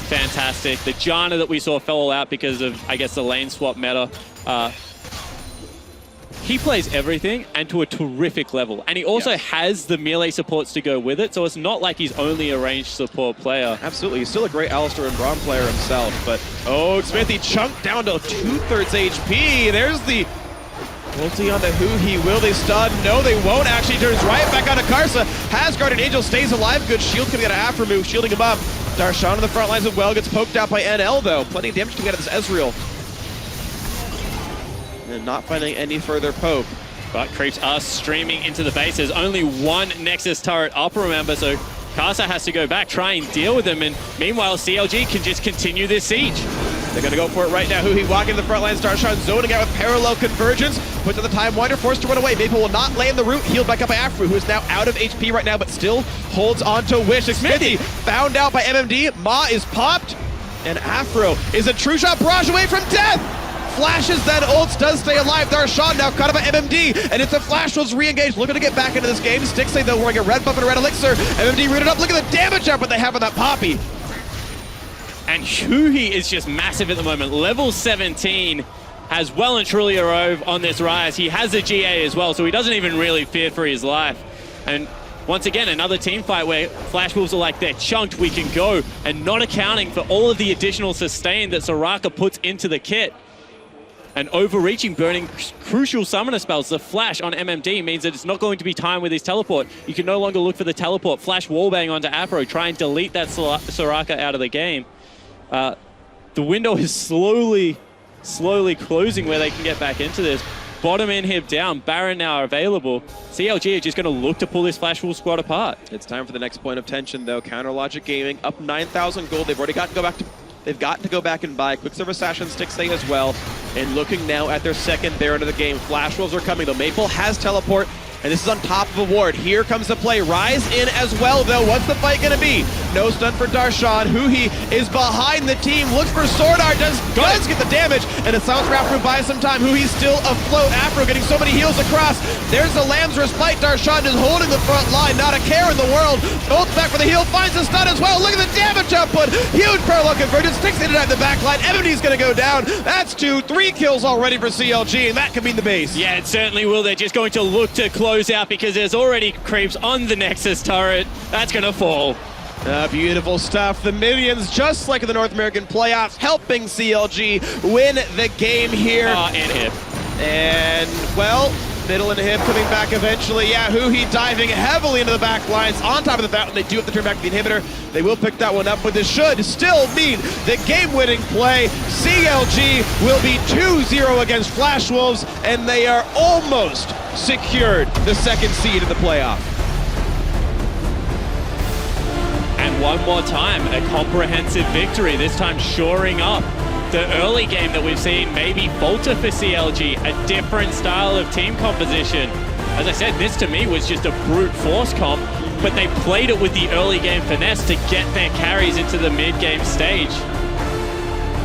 fantastic. The Janna that we saw fell out because of, I guess, the lane swap meta. He plays everything and to a terrific level. And he also has the melee supports to go with it, so it's not like he's only a ranged support player. Absolutely. He's still a great Alistar and Braum player himself, but Smithy chunked down to 2/3 HP. There's the ulti on the Huhi. Will they stun? No, they won't. Actually turns right back onto Karsa. Has Guardian Angel, stays alive. Good shield coming out of Afromu, shielding him up. Darshan on the front lines as well, gets poked out by NL though. Plenty of damage coming out of this Ezreal. And not finding any further poke. But creeps are streaming into the base. There's only one Nexus turret up, remember, so Karsa has to go back, try and deal with him, and meanwhile CLG can just continue this siege. They're going to go for it right now. Huhi walking the front lines. Darshan zoning out with parallel convergence. Puts on the Time Winder, forced to run away. Maple will not lay in the root. Healed back up by Afro, who is now out of HP right now, but still holds on to Wish. Smithy found out by MMD. Ma is popped. And Afro is a true shot barrage away from death. Flashes, then ults, does stay alive. Darshan now caught up by MMD, and it's a Flash Wolves re-engaged, looking to get back into this game. Stixay though wearing a red buff and a red elixir. MMD rooted up. Look at the damage output they have on that Poppy. And Huhi is just massive at the moment. Level 17 has well and truly arrived on this rise. He has a GA as well, so he doesn't even really fear for his life. And once again, another team fight where Flash Wolves are like, they're chunked, we can go, and not accounting for all of the additional sustain that Soraka puts into the kit. And overreaching, burning crucial summoner spells. The flash on MMD means that it's not going to be time with his teleport. You can no longer look for the teleport. Flash wallbang onto Afro, try and delete that Soraka out of the game. The window is slowly closing where they can get back into this. bottom inhib down, Baron now available. CLG are just going to look to pull this Flash Wolves squad apart. It's time for the next point of tension, though. Counter Logic Gaming up 9,000 gold. They've already got to go back to. They've got to go back and buy Quicksilver Sash and Stixay as well. And looking now at their second Baron of the game. Flash Wolves are coming, though. Maple has teleport. And this is on top of a ward. Here comes the play. Rise in as well, though. What's the fight going to be? No stun for Darshan. Huhi is behind the team. Looks for Sword Art. Does get the damage. And it sounds for Afro buys some time. Huhi's still afloat. Afro getting so many heals across. There's the Lamb's Respite. Darshan is holding the front line. Not a care in the world. Ults back for the heal. Finds the stun as well. Look at the damage output. Huge parallel convergence. Sticks it at the back line. MMD's going to go down. That's 2, 3 kills already for CLG. And that could mean the base. Yeah, it certainly will. They're just going to look to close out because there's already creeps on the Nexus turret. That's going to fall. Beautiful stuff. The minions, just like in the North American playoffs, helping CLG win the game here. Inhib. And, well, middle inhib coming back eventually. Yeah, Huhi diving heavily into the back lines. On top of that, when they do have to turn back to the inhibitor, they will pick that one up, but this should still mean the game-winning play. CLG will be 2-0 against Flash Wolves, and they are almost secured the second seed in the playoff. And one more time, a comprehensive victory, this time shoring up the early game that we've seen maybe falter for CLG, a different style of team composition. As I said, this to me was just a brute force comp, but they played it with the early game finesse to get their carries into the mid-game stage.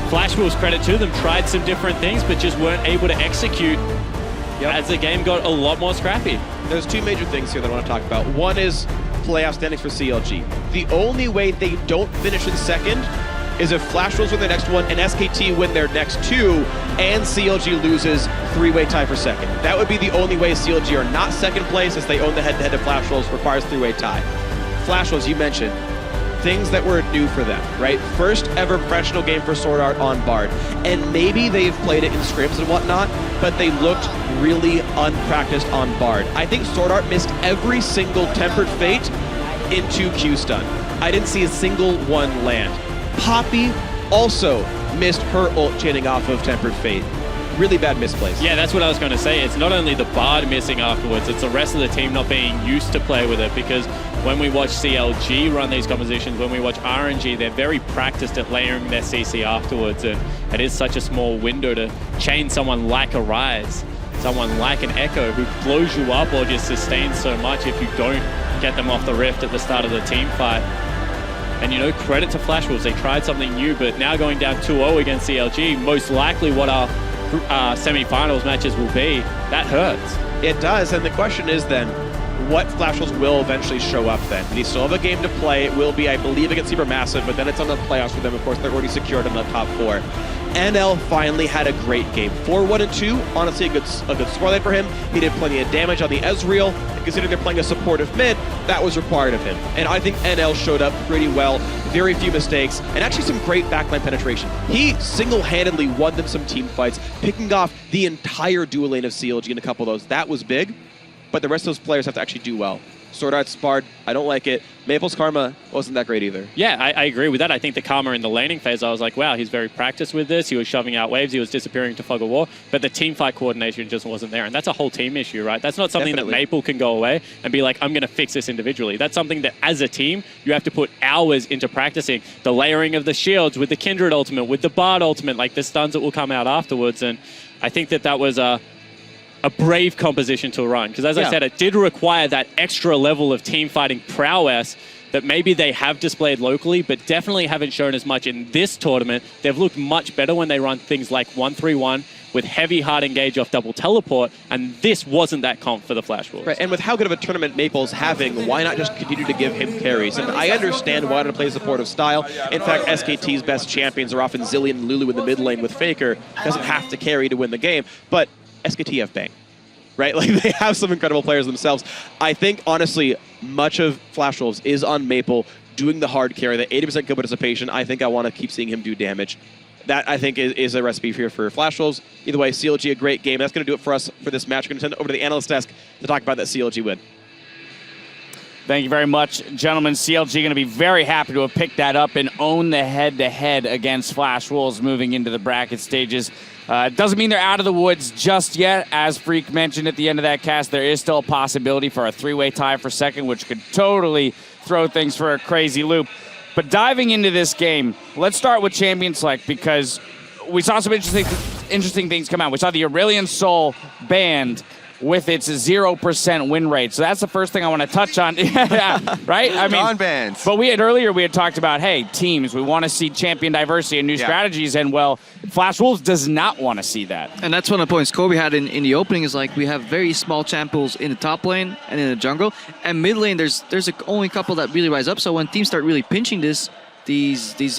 Flash Wolves, credit to them, tried some different things, but just weren't able to execute as the game got a lot more scrappy. There's two major things here that I want to talk about. One is playoff standings for CLG. The only way they don't finish in second is if Flash Wolves win their next one and SKT win their next two and CLG loses three-way tie for second. That would be the only way CLG are not second place, as they own the head-to-head of Flash Wolves, requires three-way tie. Flash Wolves, you mentioned, things that were new for them, right? First ever professional game for Sword Art on Bard. And maybe they've played it in scrims and whatnot, but they looked really unpracticed on Bard. I think Sword Art missed every single Tempered Fate into Q-Stun. I didn't see a single one land. Poppy also missed her ult chaining off of Tempered Fate. Really bad misplays. Yeah, that's what I was going to say. It's not only the Bard missing afterwards, it's the rest of the team not being used to play with it, because when we watch CLG run these compositions, when we watch RNG, they're very practiced at layering their CC afterwards, and it is such a small window to chain someone like a Rise, someone like an Echo, who blows you up or just sustains so much if you don't get them off the rift at the start of the team fight. And, you know, credit to Flash Wolves, they tried something new, but now going down 2-0 against CLG, most likely what our semi-finals matches will be, that hurts. It does, and the question is then, what Flash Wolves will eventually show up then? They still have a game to play. It will be, I believe, against Supermassive, but then it's on the playoffs for them. Of course, they're already secured in the top 4. NL finally had a great game. 4-1-2, honestly a good scoreline for him. He did plenty of damage on the Ezreal, and considering they're playing a supportive mid, that was required of him. And I think NL showed up pretty well, very few mistakes, and actually some great backline penetration. He single-handedly won them some team fights, picking off the entire dual lane of CLG in a couple of those. That was big, but the rest of those players have to actually do well. Sword Art's Bard, I don't like it. Maple's Karma wasn't that great either. Yeah, I agree with that. I think the Karma in the laning phase, I was like, wow, he's very practiced with this. He was shoving out waves. He was disappearing to Fog of War. But the team fight coordination just wasn't there. And that's a whole team issue, right? That's not something that Maple can go away and be like, I'm going to fix this individually. That's something that, as a team, you have to put hours into practicing. The layering of the shields with the Kindred ultimate, with the Bard ultimate, like the stuns that will come out afterwards. And I think that was a brave composition to run, because as I said, it did require that extra level of team fighting prowess that maybe they have displayed locally, but definitely haven't shown as much in this tournament. They've looked much better when they run things like 1-3-1 with heavy hard engage off double teleport, and this wasn't that comp for the Flash Wolves. Right, and with how good of a tournament Maple's having, why not just continue to give him carries? And I understand why to play supportive style. In fact, SKT's best champions are often Zillion and Lulu in the mid lane with Faker. Doesn't have to carry to win the game, but SKT have Bang, right? Like, they have some incredible players themselves. I think, honestly, much of Flash Wolves is on Maple doing the hard carry, the 80% kill participation. I think I want to keep seeing him do damage. That, I think, is a recipe here for Flash Wolves. Either way, CLG, a great game. That's going to do it for us for this match. We're going to send it over to the analyst desk to talk about that CLG win. Thank you very much, gentlemen. CLG going to be very happy to have picked that up and own the head-to-head against Flash Wolves moving into the bracket stages. It doesn't mean they're out of the woods just yet. As Freak mentioned at the end of that cast, there is still a possibility for a three-way tie for second, which could totally throw things for a crazy loop. But diving into this game, let's start with Champion Select because we saw some interesting things come out. We saw the Aurelian Soul banned with its 0% win rate. So that's the first thing I want to touch on. Yeah, right? I mean, bans. But we had talked about, hey, teams, we want to see champion diversity and new strategies, and well, Flash Wolves does not want to see that. And that's one of the points Kobe had in the opening is like we have very small champ pools in the top lane and in the jungle. And mid lane, there's only a couple that really rise up. So when teams start really pinching these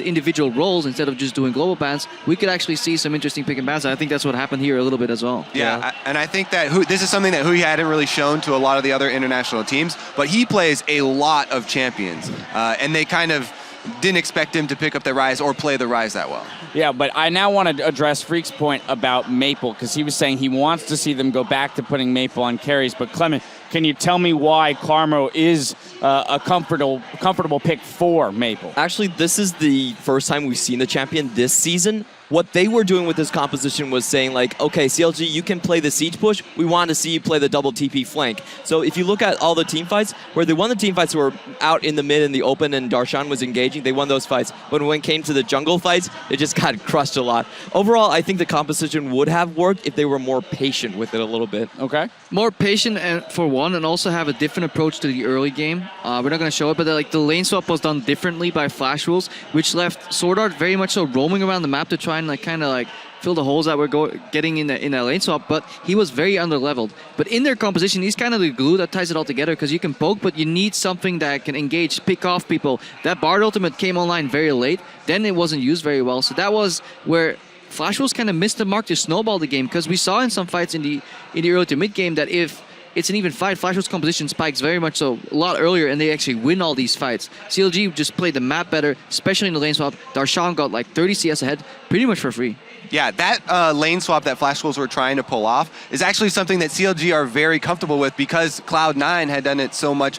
individual roles instead of just doing global bans, we could actually see some interesting pick and bans. I think that's what happened here a little bit as well. Yeah, and I think that this is something that Hui hadn't really shown to a lot of the other international teams, but he plays a lot of champions, and they kind of didn't expect him to pick up the Ryze or play the Ryze that well. Yeah, but I now want to address Freak's point about Maple, because he was saying he wants to see them go back to putting Maple on carries. But Clement, can you tell me why Karmo is a comfortable pick for Maple? Actually, this is the first time we've seen the champion this season. What they were doing with this composition was saying, like, okay, CLG, you can play the siege push. We want to see you play the double TP flank. So if you look at all the team fights, where they won the team fights were out in the mid in the open and Darshan was engaging, they won those fights. But when it came to the jungle fights, they just got crushed a lot. Overall, I think the composition would have worked if they were more patient with it a little bit. Okay. More patient for one, and also have a different approach to the early game. We're not going to show it, but the lane swap was done differently by Flash Wolves, which left Sword Art very much so roaming around the map to try and kind of fill the holes that we're getting in that lane swap, but he was very under-leveled. But in their composition, he's kind of the glue that ties it all together, because you can poke, but you need something that can engage, pick off people. That Bard ultimate came online very late, then it wasn't used very well, so that was where Flash Wolves kind of missed the mark to snowball the game, because we saw in some fights in the early to mid game that if it's an even fight, Flash Wolves' composition spikes very much so a lot earlier, and they actually win all these fights. CLG just played the map better, especially in the lane swap. Darshan got like 30 CS ahead pretty much for free. Yeah, that lane swap that Flash Wolves were trying to pull off is actually something that CLG are very comfortable with, because Cloud9 had done it so much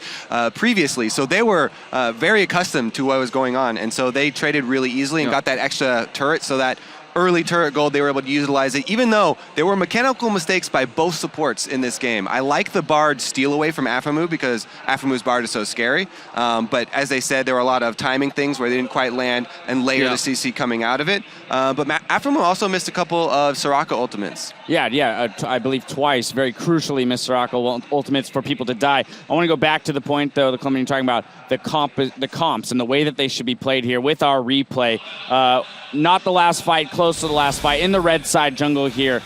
previously. So they were very accustomed to what was going on, and so they traded really easily and got that extra turret, so that early turret gold, they were able to utilize it, even though there were mechanical mistakes by both supports in this game. I like the Bard steal away from Aphromoo, because Aphromu's Bard is so scary. But as they said, there were a lot of timing things where they didn't quite land and layer the CC coming out of it. But Aphromoo also missed a couple of Soraka ultimates. Yeah, I believe twice, very crucially missed Soraka ultimates for people to die. I want to go back to the point, though, the Clement, you're talking about the comps and the way that they should be played here with our replay. Not the last fight, close to the last fight, in the red side jungle here.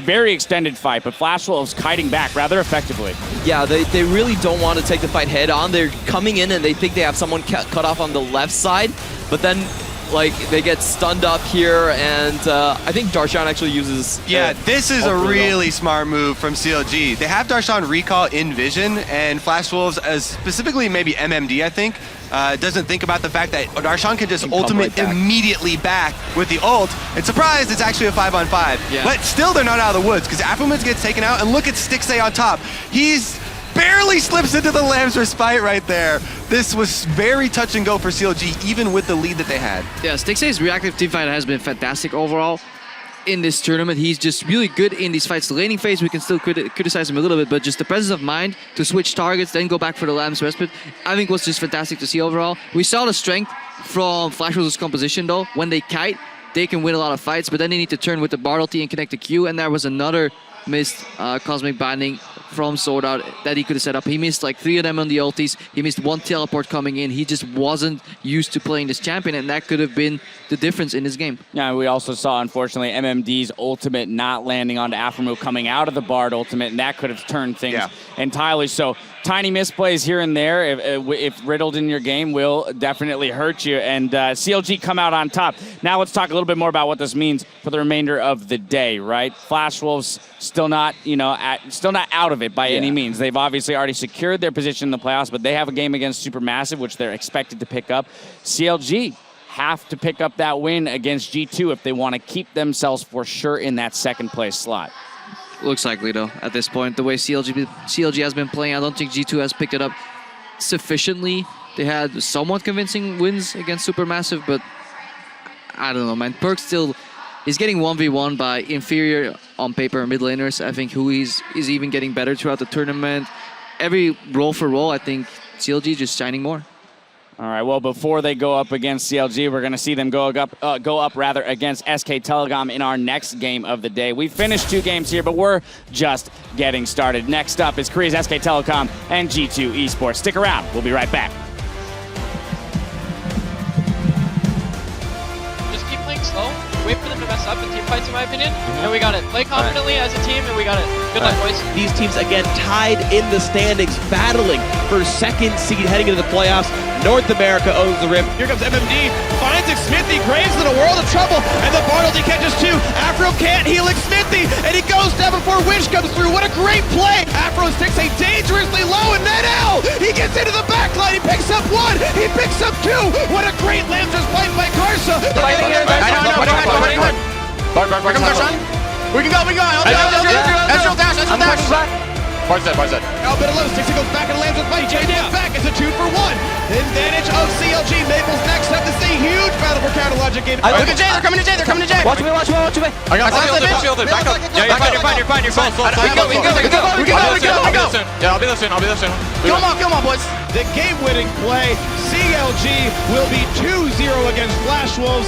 Very extended fight, but Flash Wolves kiting back rather effectively. Yeah, they really don't want to take the fight head on. They're coming in and they think they have someone cut off on the left side, but then they get stunned up here, and I think Darshan actually uses... Yeah, this is a really smart move from CLG. They have Darshan recall in vision, and Flash Wolves, specifically maybe MMD, I think, doesn't think about the fact that Darshan can just ultimate immediately back with the ult, and surprise, it's actually a 5-on-5. Yeah. But still, they're not out of the woods, because Aphromoo gets taken out, and look at Stixay on top. He's barely slips into the Lamb's Respite right there. This was very touch and go for CLG, even with the lead that they had. Yeah, Stixay's reactive teamfight has been fantastic overall in this tournament. He's just really good in these fights. The laning phase, we can still criticize him a little bit, but just the presence of mind to switch targets, then go back for the Lamb's Respite, I think was just fantastic to see overall. We saw the strength from Flash Wolves' composition, though. When they kite, they can win a lot of fights, but then they need to turn with the Bard ulti and connect the Q, and there was another missed Cosmic Binding from Sword Art that he could have set up. He missed like 3 of them on the ultis. He missed 1 teleport coming in. He just wasn't used to playing this champion, and that could have been the difference in this game. Yeah, we also saw, unfortunately, MMD's ultimate not landing onto Aphromoo coming out of the Bard ultimate, and that could have turned things entirely. So tiny misplays here and there, if riddled in your game, will definitely hurt you. And CLG come out on top. Now let's talk a little bit more about what this means for the remainder of the day, right? Flash Wolves still not, still not out of it by any means. They've obviously already secured their position in the playoffs, but they have a game against Supermassive, which they're expected to pick up. CLG have to pick up that win against G2 if they want to keep themselves for sure in that second place slot. Looks likely, though, at this point. The way CLG has been playing, I don't think G2 has picked it up sufficiently. They had somewhat convincing wins against Supermassive, but I don't know, man. Perk still is getting 1v1 by inferior on paper mid laners. I think who is even getting better throughout the tournament. Every role for role, I think CLG just shining more. All right, well, before they go up against CLG, we're going to see them go up against SK Telecom in our next game of the day. We finished 2 games here, but we're just getting started. Next up is Korea's SK Telecom and G2 Esports. Stick around. We'll be right back. Just keep playing slow. Wait for them to mess up in team fights, in my opinion. And we got it. Play confidently as a team, and we got it. Good luck, boys. These teams, again, tied in the standings, battling for second seed heading into the playoffs. North America owns the rip. Here comes MMD, finds Smithy, Graves in a world of trouble, and the Bartledy catches 2. Afro can't heal Smithy, and he goes down before Wish comes through. What a great play! Afro sticks a dangerously low, and then L! He gets into the backline, he picks up 1, he picks up 2! What a great Lancers fight by Karsa! We can go. Ezreal dash. Barzed. Oh, bit of low. Stixie goes back and lands with Buddy. Jay down back. It's a 2 for 1. Advantage of CLG. Maples next up. This is a huge battle for Counter Logic game. Look at Jay. They're coming to Jay. Watch me. I got shielded. Back up. Yeah, you're fine. We go. Yeah, I'll be listening. Come on, boys. The game-winning play. CLG will be 2-0 against Flash Wolves.